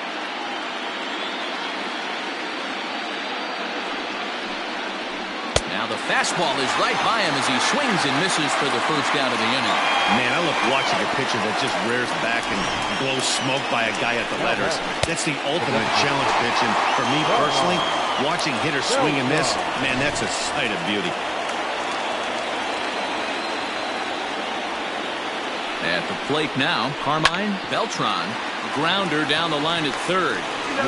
Now the fastball is right by him as he swings and misses for the first out of the inning. Man, I love watching a pitcher that just rears back and blows smoke by a guy at the letters. That's the ultimate challenge pitch, and for me personally, watching hitters swing and miss, man, that's a sight of beauty. At the plate now, Carmine Beltran. Grounder down the line at third.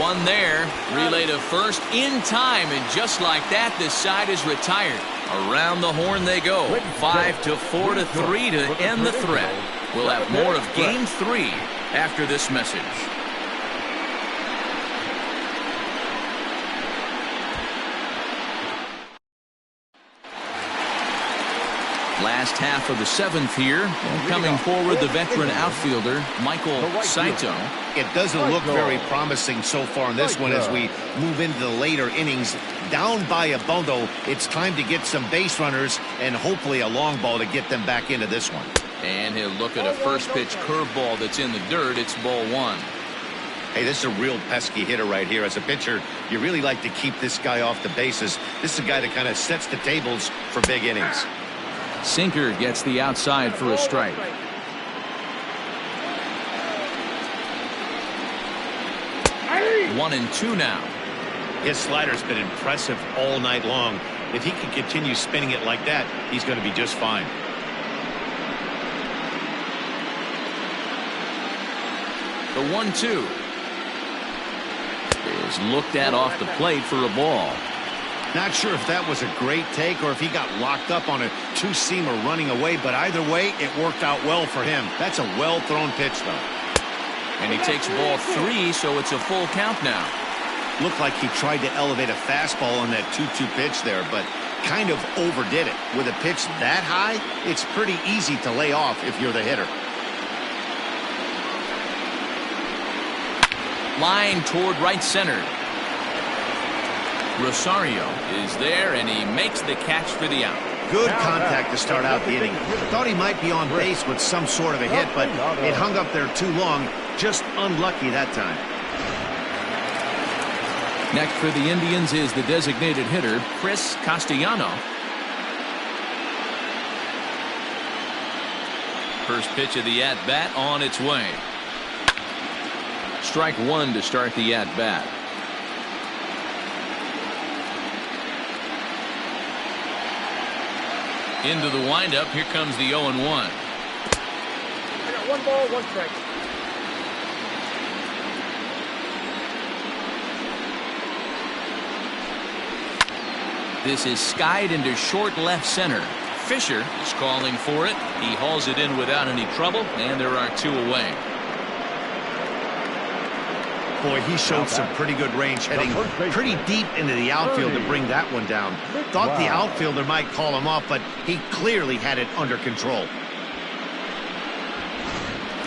One there. Relay to first in time, and just like that, this side is retired. Around the horn they go. 5-4-3 to end the threat. We'll have more of Game 3 after this message. Last half of the 7th here. Coming forward, the veteran outfielder, Michael Saito. It doesn't look very promising so far in this one as we move into the later innings. Down by a bundle, it's time to get some base runners and hopefully a long ball to get them back into this one. And he'll look at a first pitch curveball that's in the dirt. It's ball 1. Hey, this is a real pesky hitter right here. As a pitcher, you really like to keep this guy off the bases. This is a guy that kind of sets the tables for big innings. Sinker gets the outside for a strike. One and 2 now. His slider's been impressive all night long. If he can continue spinning it like that, he's going to be just fine. The 1-2 is looked at off the plate for a ball. Not sure if that was a great take or if he got locked up on a two-seamer running away, but either way, it worked out well for him. That's a well-thrown pitch, though. And he takes ball 3, so it's a full count now. Looked like he tried to elevate a fastball on that 2-2 pitch there, but kind of overdid it. With a pitch that high, it's pretty easy to lay off if you're the hitter. Line toward right center. Rosario is there, and he makes the catch for the out. Good contact to start out the inning. Thought he might be on base with some sort of a hit, but it hung up there too long. Just unlucky that time. Next for the Indians is the designated hitter, Castellano. First pitch of the at-bat on its way. Strike 1 to start the at-bat. Into the windup, here comes the 0-1. I got 1 ball, 1 strike. This is skied into short left center. Fisher is calling for it. He hauls it in without any trouble, and there are 2 away. Boy, he showed some pretty good range heading pretty deep into the outfield to bring that one down. Thought the outfielder might call him off, but he clearly had it under control.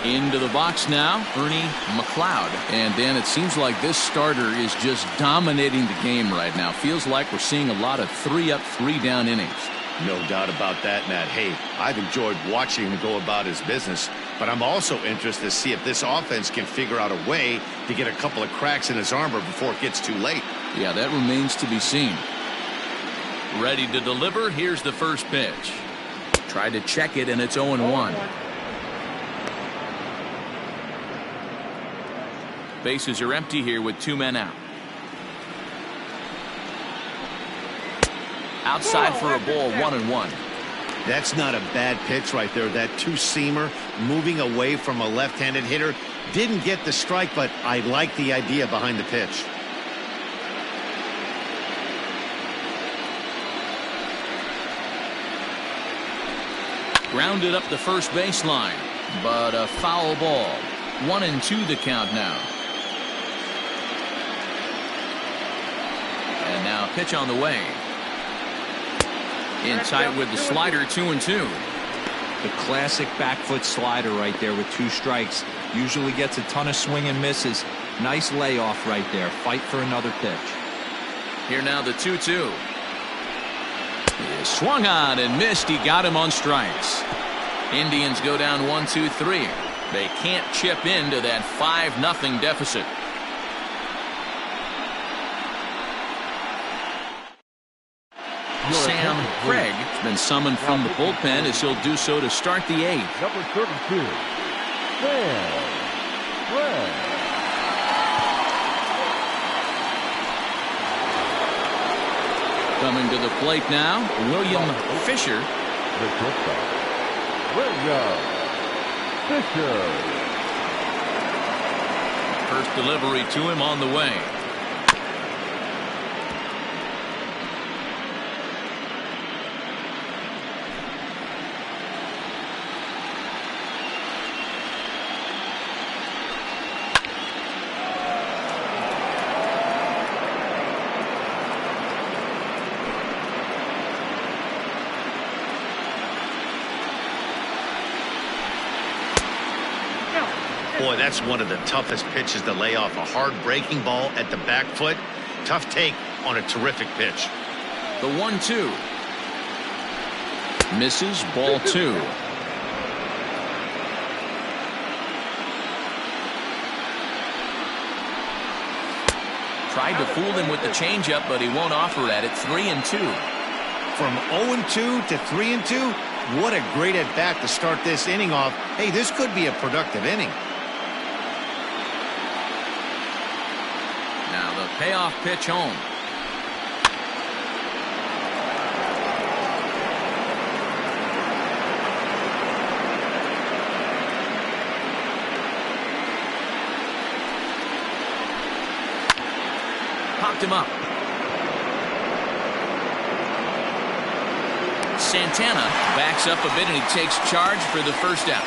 Into the box now, Ernie McLeod. And Dan, it seems like this starter is just dominating the game right now. Feels like we're seeing a lot of 3-up, 3-down innings. No doubt about that, Matt. Hey, I've enjoyed watching him go about his business, but I'm also interested to see if this offense can figure out a way to get a couple of cracks in his armor before it gets too late. Yeah, that remains to be seen. Ready to deliver. Here's the first pitch. Tried to check it, and it's 0-1. Bases are empty here with 2 men out. Outside for a ball, 1-1. That's not a bad pitch right there. That two-seamer moving away from a left-handed hitter. Didn't get the strike, but I like the idea behind the pitch. Grounded up the first baseline, but a foul ball. 1-2 the count now. And now pitch on the way. In tight with the slider, 2-2. The classic back foot slider right there with 2 strikes. Usually gets a ton of swing and misses. Nice layoff right there. Fight for another pitch. Here now the 2-2. He swung on and missed. He got him on strikes. Indians go down 1-2-3. They can't chip into that 5-0 deficit. Sam Craig has been summoned from the bullpen as he'll do so to start the 8th. Number 32, Sam Craig. Coming to the plate now, William Fisher. The shortstop, William Fisher. First delivery to him on the way. Boy, that's one of the toughest pitches to lay off. A hard breaking ball at the back foot. Tough take on a terrific pitch. The 1-2. Misses, ball 2. Tried to fool him with the changeup, but he won't offer at it. 3-2. From 0-2 to 3-2, what a great at-bat to start this inning off. Hey, this could be a productive inning. Now the payoff pitch home. Popped him up. Santana backs up a bit and he takes charge for the first out.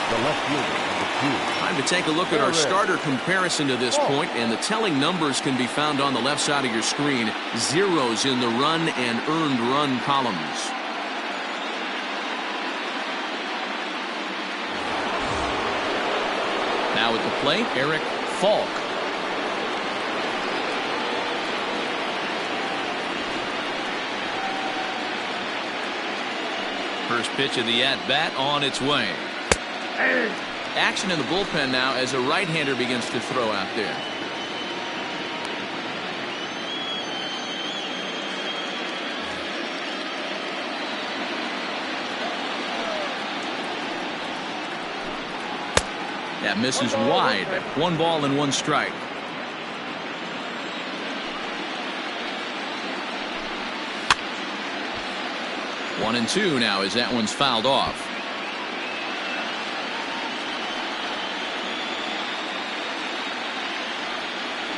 The left fielder, number 2. Time to take a look at our starter comparison to this point, and the telling numbers can be found on the left side of your screen. Zeros in the run and earned run columns. Now at the plate, Eric Falk. First pitch of the at-bat on its way. Action in the bullpen now as a right-hander begins to throw out there. That misses wide. 1 ball and 1 strike. One and 2 now as that one's fouled off.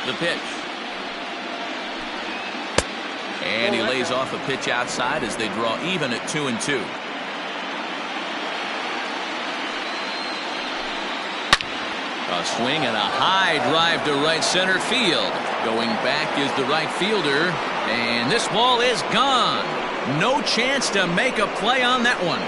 The pitch. And he lays off a pitch outside as they draw even at 2-2. A swing and a high drive to right center field. Going back is the right fielder, and this ball is gone. No chance to make a play on that one.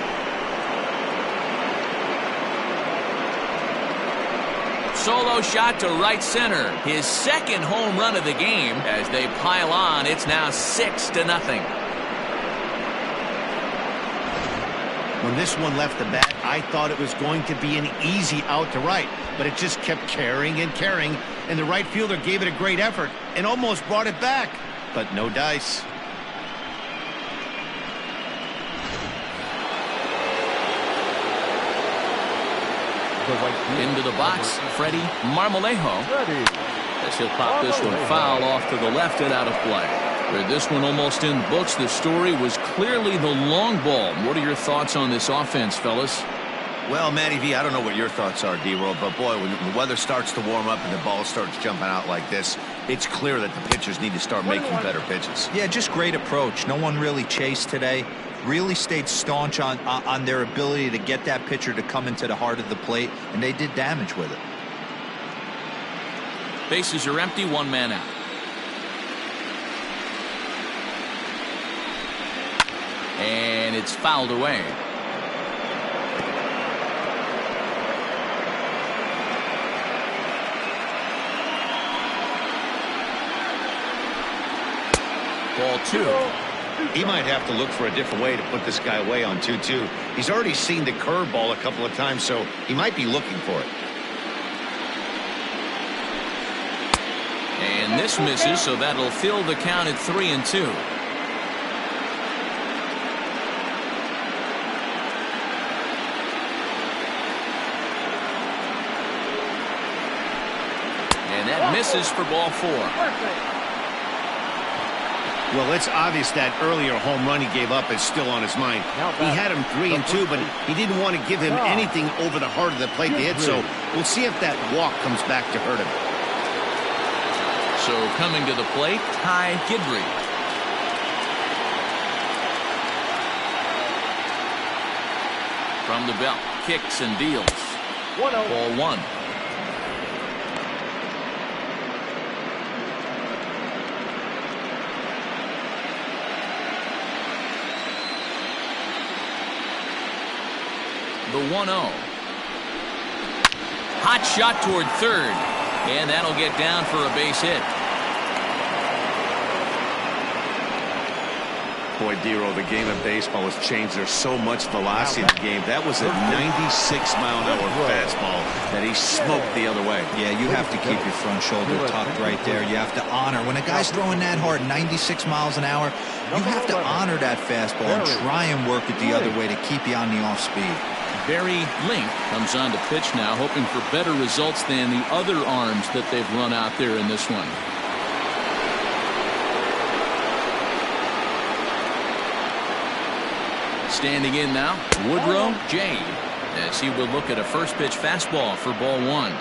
Solo shot to right center. His second home run of the game. As they pile on, it's now 6-0. When this one left the bat, I thought it was going to be an easy out to right, but it just kept carrying and carrying, and the right fielder gave it a great effort and almost brought it back, but no dice. Into the box, Freddie Marmolejo. As he'll pop this one foul off to the left and out of play. With this one almost in the books, the story was clearly the long ball. What are your thoughts on this offense, fellas? Well, Matty V, I don't know what your thoughts are, D-Roll, but boy, when the weather starts to warm up and the ball starts jumping out like this, it's clear that the pitchers need to start making better pitches. Yeah, just great approach. No one really chased today. Really stayed staunch on their ability to get that pitcher to come into the heart of the plate, and they did damage with it. Bases are empty, one man out. And it's fouled away. Ball 2. He might have to look for a different way to put this guy away on 2-2. He's already seen the curveball a couple of times, so he might be looking for it. And this misses, so that'll fill the count at 3-2. And that misses for ball 4. Well, it's obvious that earlier home run he gave up is still on his mind. He had him 3-2, but he didn't want to give him anything over the heart of the plate to hit, so we'll see if that walk comes back to hurt him. So coming to the plate, Ty Gidry. From the belt, kicks and deals. Ball 1. The 1-0. Hot shot toward third, and that'll get down for a base hit. Boy, D-Roll, the game of baseball has changed. There's so much velocity in the game. That was a 96-mile-an-hour fastball that he smoked the other way. Yeah, you have to keep your front shoulder tucked right there. You have to honor. When a guy's throwing that hard, 96 miles an hour, you have to honor that fastball and try and work it the other way to keep you on the off speed. Barry Link comes on to pitch now, hoping for better results than the other arms that they've run out there in this one. Standing in now, Woodrow J. as he will look at a first pitch fastball for ball 1.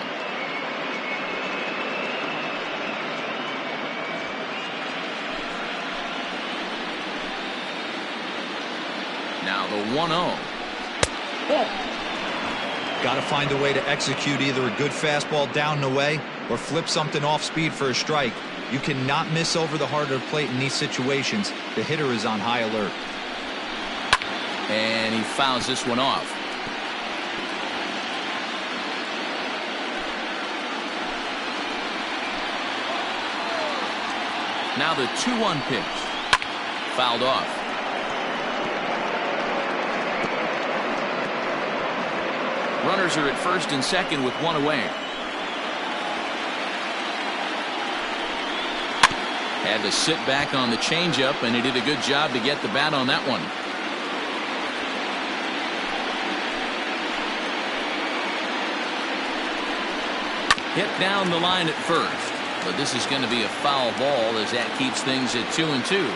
Now the 1-0. Got to find a way to execute either a good fastball down the way or flip something off speed for a strike. You cannot miss over the heart of the plate in these situations. The hitter is on high alert. And he fouls this one off. Now the 2-1 pitch. Fouled off. Runners are at first and second with one away. Had to sit back on the changeup, and he did a good job to get the bat on that one. Hit down the line at first, but this is going to be a foul ball as that keeps things at 2-2.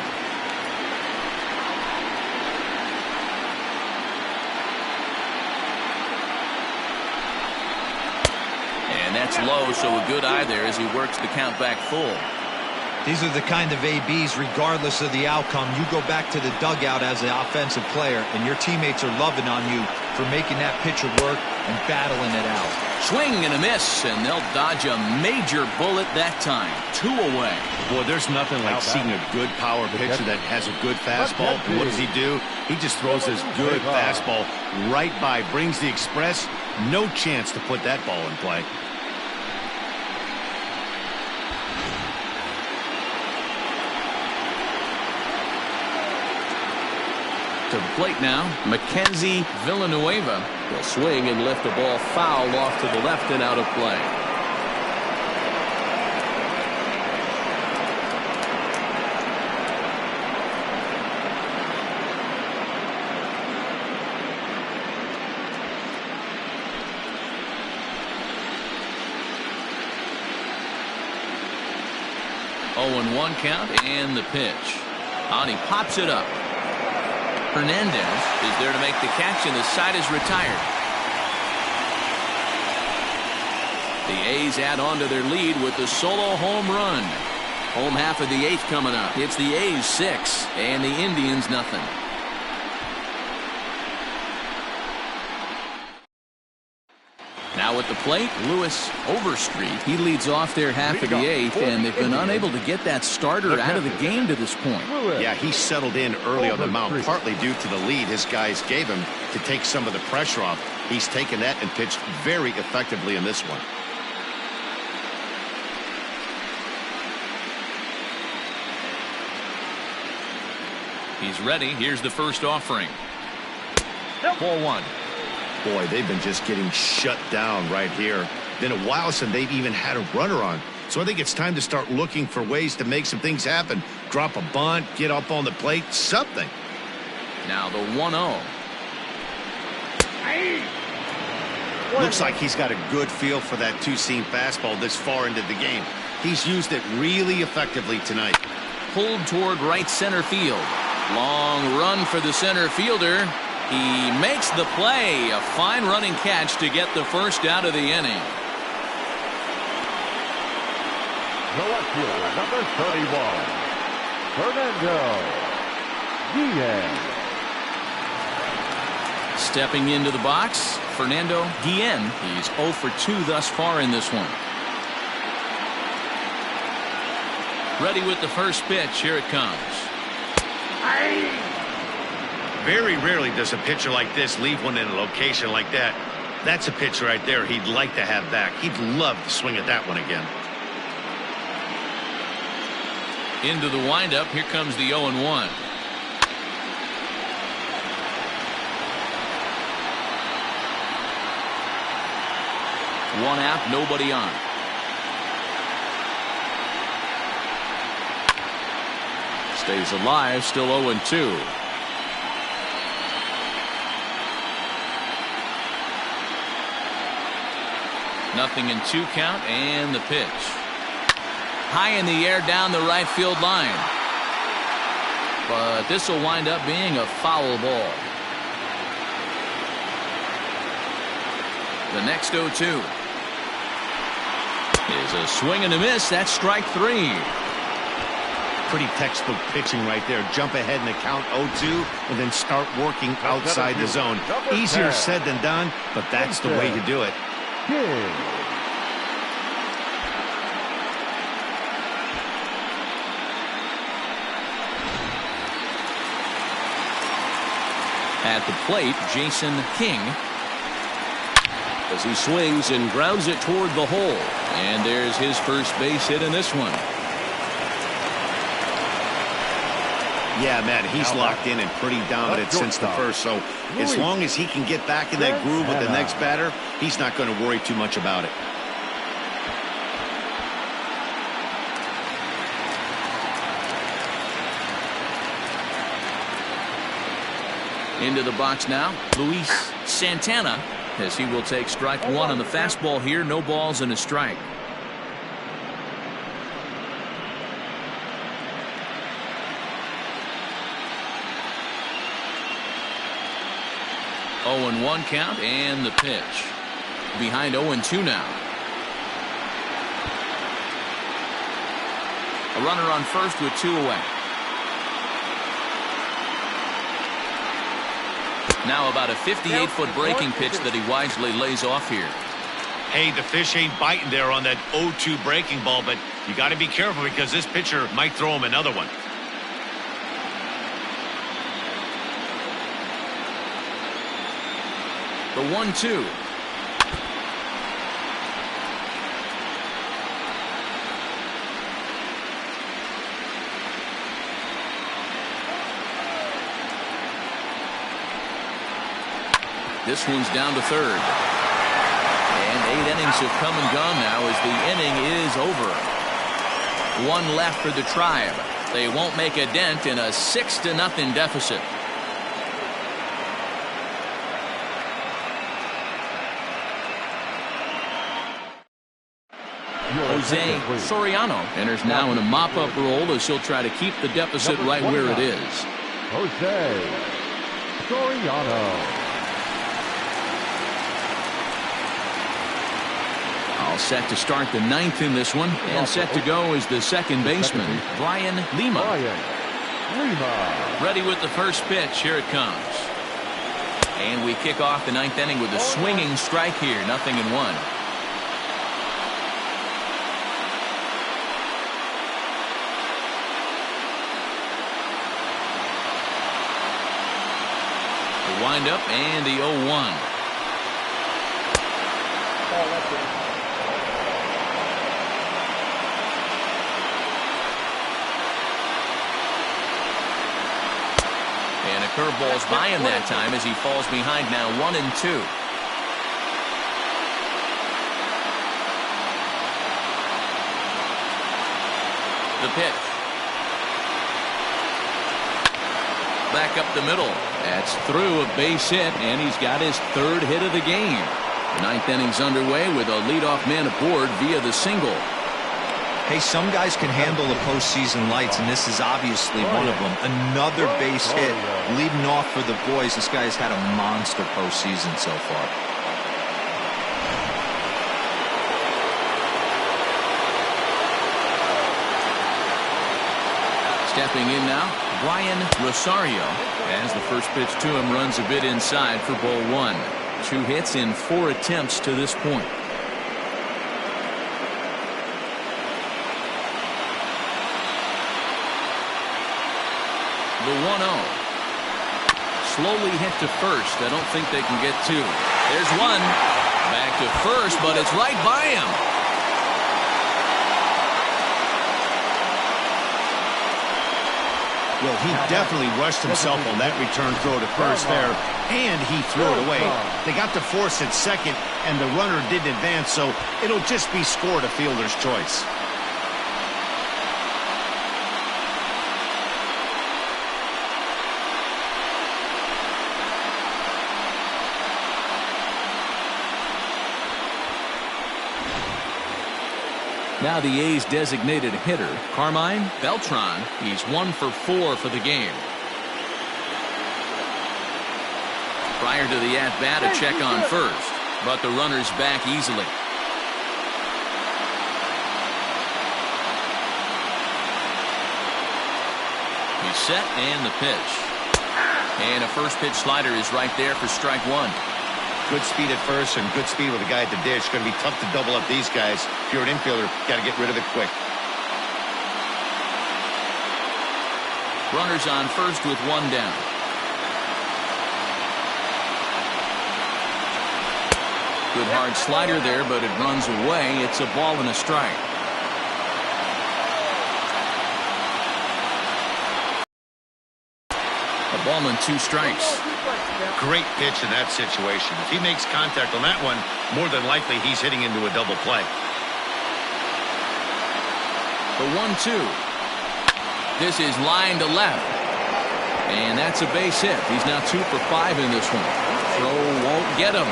And that's low, so a good eye there as he works the count back full. These are the kind of ABs, regardless of the outcome, you go back to the dugout as an offensive player, and your teammates are loving on you for making that pitcher work and battling it out. Swing and a miss, and they'll dodge a major bullet that time. 2 away. Boy, there's nothing like seeing a good power pitcher that has a good fastball. And what does he do? He just throws this good fastball right by, brings the express. No chance to put that ball in play. To the plate now, Mackenzie Villanueva will swing and lift the ball foul off to the left and out of play. 0-1 count and the pitch. And he pops it up. Hernandez is there to make the catch, and the side is retired. The A's add on to their lead with the solo home run. Home half of the 8th coming up. It's the A's 6 and the Indians nothing. Now at the plate, Lewis Overstreet. He leads off their half of the 8th, and they've been unable to get that starter out of the game to this point. Yeah, he settled in early on the mound, partly due to the lead his guys gave him to take some of the pressure off. He's taken that and pitched very effectively in this one. He's ready. Here's the first offering. 4-1. Boy, they've been just getting shut down right here. Been a while since they've even had a runner on. So I think it's time to start looking for ways to make some things happen. Drop a bunt, get up on the plate, something. Now the 1-0. Looks like he's got a good feel for that two-seam fastball this far into the game. He's used it really effectively tonight. Pulled toward right center field. Long run for the center fielder. He makes the play. A fine running catch to get the first out of the inning. The left fielder, number 31, Fernando Guillen. Stepping into the box, Fernando Guillen. He's 0 for 2 thus far in this one. Ready with the first pitch. Here it comes. Very rarely does a pitcher like this leave one in a location like that. That's a pitch right there he'd like to have back. He'd love to swing at that one again. Into the windup. Here comes the 0-1. One out, nobody on. Stays alive, still 0-2. Nothing in 2 count, and the pitch. High in the air down the right field line. But this will wind up being a foul ball. The next 0-2 is a swing and a miss. That's strike 3. Pretty textbook pitching right there. Jump ahead in the count 0-2 and then start working outside the zone. Easier said than done, but that's the way to do it. At the plate, Jason King, as he swings and grounds it toward the hole. And there's his first base hit in this one. Yeah, man, he's locked in and pretty dominant since the first. So as long as he can get back in that groove with the next batter, he's not going to worry too much about it. Into the box now, Luis Santana, as he will take strike 1 on the fastball here. No balls and a strike. Oh, and 1 count, and the pitch. Behind 0-2 now. A runner on first with 2 away. Now about a 58-foot breaking pitch that he wisely lays off here. Hey, the fish ain't biting there on that 0-2 breaking ball, but you got to be careful because this pitcher might throw him another one. The 1-2. This one's down to third. And 8 innings have come and gone now as the inning is over. 1 left for the Tribe. They won't make a dent in a 6-0 deficit. Jose Soriano enters now in a mop-up role as he'll try to keep the deficit right where it is. Jose Soriano. All set to start the 9th in this one, and set to go is the second baseman, Brian Lima. Ready with the first pitch. Here it comes. And we kick off the 9th inning with a swinging strike here. 0-1. The windup and the 0-1. And a curveball's by him that time as he falls behind now 1-2. The pitch. Back up the middle. That's through a base hit, and he's got his 3rd hit of the game. The 9th inning's underway with a leadoff man aboard via the single. Hey, some guys can handle the postseason lights, and this is obviously one of them. Another base hit leading off for the boys. This guy's had a monster postseason so far. Stepping in now, Brian Rosario, as the first pitch to him runs a bit inside for ball 1. 2 hits in 4 attempts to this point. The 1-0. Slowly hit to first. I don't think they can get 2. There's one. Back to first, but it's right by him. Well, he definitely rushed himself on that return throw to first there, and he threw it away. They got to force at second, and the runner didn't advance, so it'll just be scored a fielder's choice. Now the A's designated hitter, Carmine Beltran. He's 1 for 4 for the game. Prior to the at-bat, a check on first, but the runner's back easily. He's set, and the pitch. And a first pitch slider is right there for strike 1. Good speed at first and good speed with a guy at the dish. Going to be tough to double up these guys. If you're an infielder, got to get rid of it quick. Runners on first with 1 down. Good hard slider there, but it runs away. It's a ball and a strike. A ball and 2 strikes. Great pitch in that situation. If he makes contact on that one, more than likely he's hitting into a double play. The 1-2. This is line to left. And that's a base hit. He's now 2 for 5 in this one. Throw won't get him.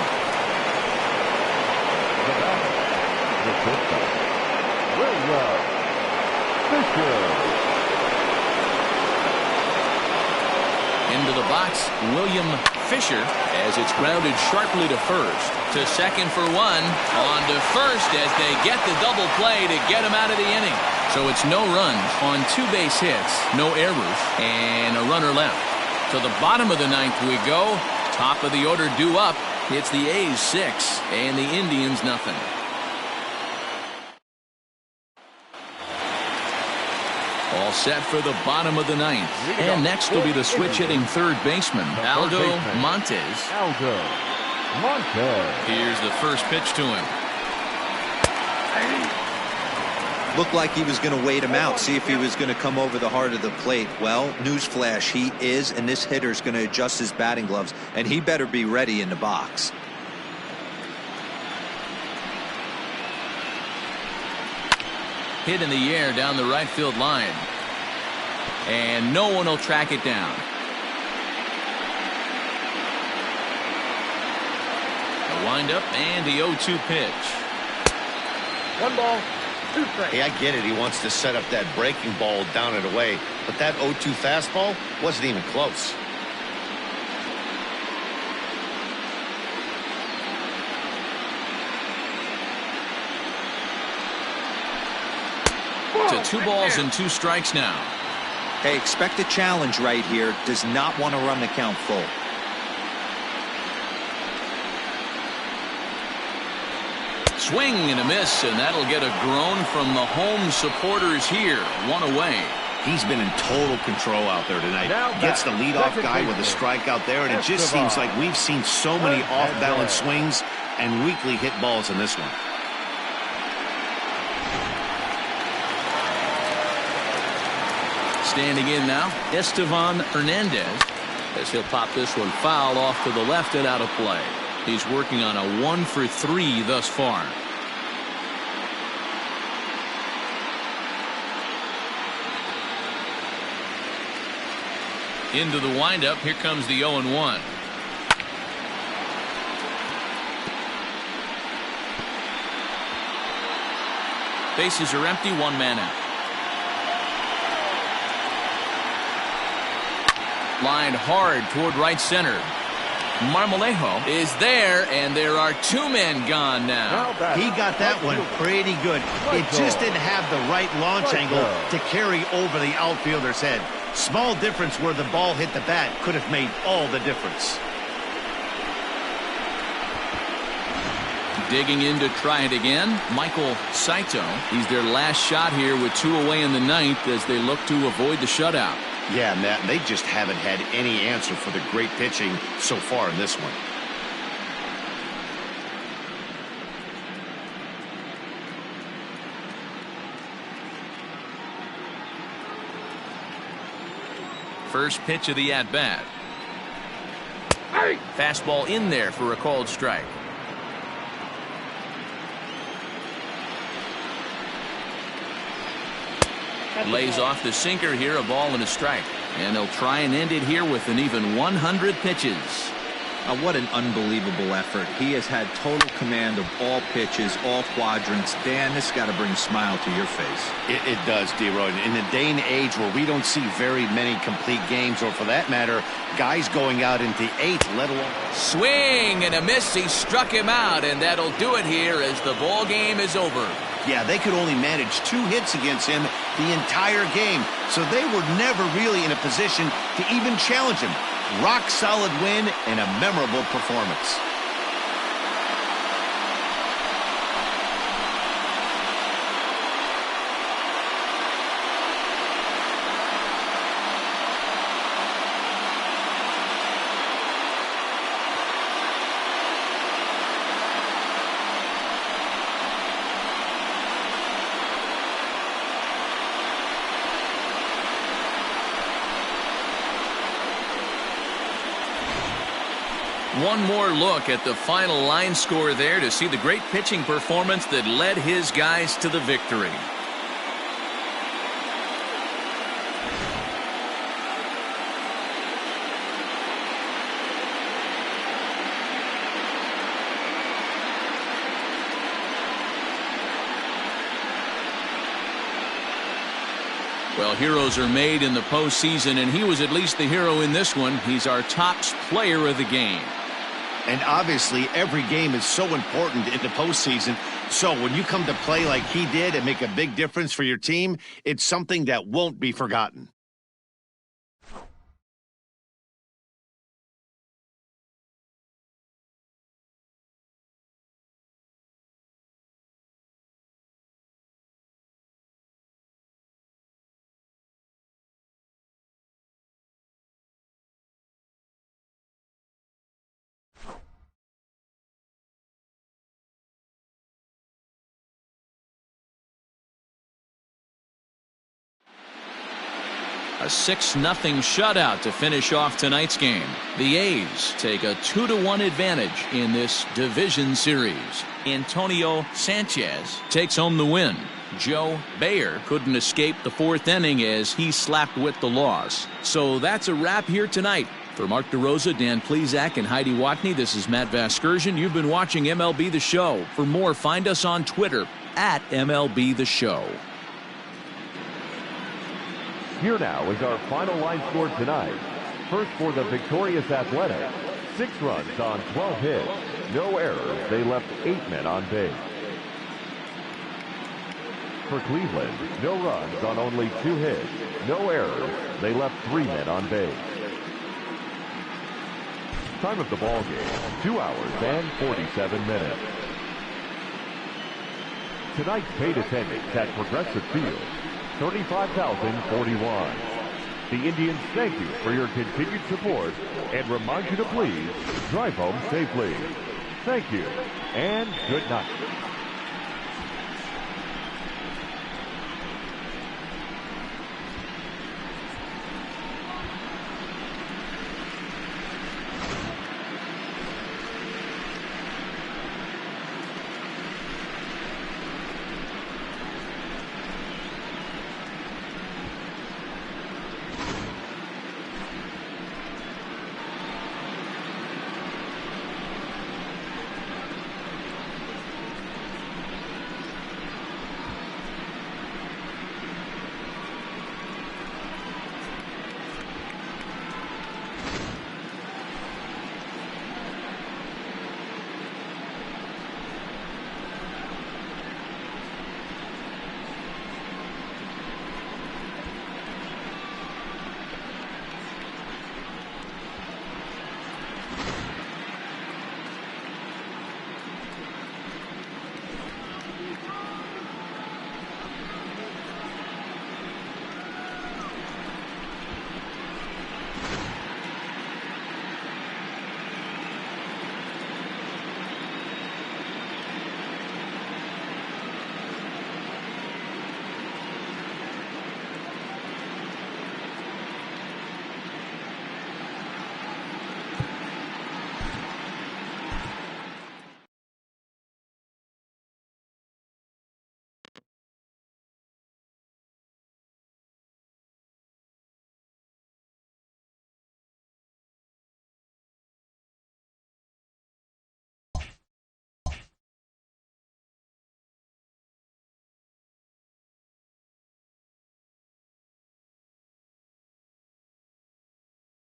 Into the box, William Fisher, as it's grounded sharply to first. To second for 1. On to first as they get the double play to get him out of the inning. So it's no runs on 2 base hits, no errors, and a runner left. To the bottom of the 9th we go. Top of the order due up. It's the A's 6 and the Indians nothing. All set for the bottom of the 9th. And next will be the switch-hitting third baseman, Aldo Montes. Here's the first pitch to him. Looked like he was going to wait him out, see if he was going to come over the heart of the plate. Well, newsflash, he is, and this hitter's going to adjust his batting gloves, and he better be ready in the box. Hit in the air down the right field line. And no one will track it down. The windup and the 0-2 pitch. 1 ball. 2 strikes. Hey, I get it. He wants to set up that breaking ball down and away. But that 0-2 fastball wasn't even close. To 2 balls and 2 strikes now. Hey, expect a challenge right here. Does not want to run the count full. Swing and a miss, and that'll get a groan from the home supporters here. 1 away. He's been in total control out there tonight. Now Gets the back, leadoff second guy with a baseman, strikeout there, and it just seems like we've seen so many off-balance swings and weakly hit balls in this one. Standing in now, Estevan Hernandez, as he'll pop this one foul off to the left and out of play. He's working on a 1 for 3 thus far. Into the windup, here comes the 0-1. Bases are empty, 1 man out. Lined hard toward right center. Marmolejo is there, and there are 2 men gone now. He got that one pretty good. It just didn't have the right launch angle to carry over the outfielder's head. Small difference where the ball hit the bat could have made all the difference. Digging in to try it again, Michael Saito. He's their last shot here with 2 away in the 9th as they look to avoid the shutout. Yeah, Matt, they just haven't had any answer for the great pitching so far in this one. First pitch of the at-bat. Fastball in there for a called strike. Lays off the sinker here, a ball and a strike. And they'll try and end it here with an even 100 pitches. What an unbelievable effort. He has had total command of all pitches, all quadrants. Dan, this got to bring a smile to your face. It does, D-Roy. In the day and age where we don't see very many complete games, or for that matter, guys going out into 8th, let alone... Swing and a miss. He struck him out, and that'll do it here as the ball game is over. Yeah, they could only manage 2 hits against him the entire game, so they were never really in a position to even challenge him. Rock solid win and a memorable performance. One more look at the final line score there to see the great pitching performance that led his guys to the victory. Well, heroes are made in the postseason, and he was at least the hero in this one. He's our top player of the game. And obviously, every game is so important in the postseason. So when you come to play like he did and make a big difference for your team, it's something that won't be forgotten. A 6-0 shutout to finish off tonight's game. The A's take a 2-1 advantage in this division series. Antonio Sanchez takes home the win. Joe Bayer couldn't escape the 4th inning as he slapped with the loss. So that's a wrap here tonight. For Mark DeRosa, Dan Plezak, and Heidi Watney, this is Matt Vasgersian. You've been watching MLB The Show. For more, find us on Twitter at MLB The Show. Here now is our final line score tonight. First for the victorious Athletics, 6 runs on 12 hits, no errors. They left 8 men on base. For Cleveland, no runs on only 2 hits, no errors. They left 3 men on base. Time of the ball game, 2 hours and 47 minutes. Tonight's paid attendance at Progressive Field, 35,041. The Indians thank you for your continued support and remind you to please drive home safely. Thank you and good night.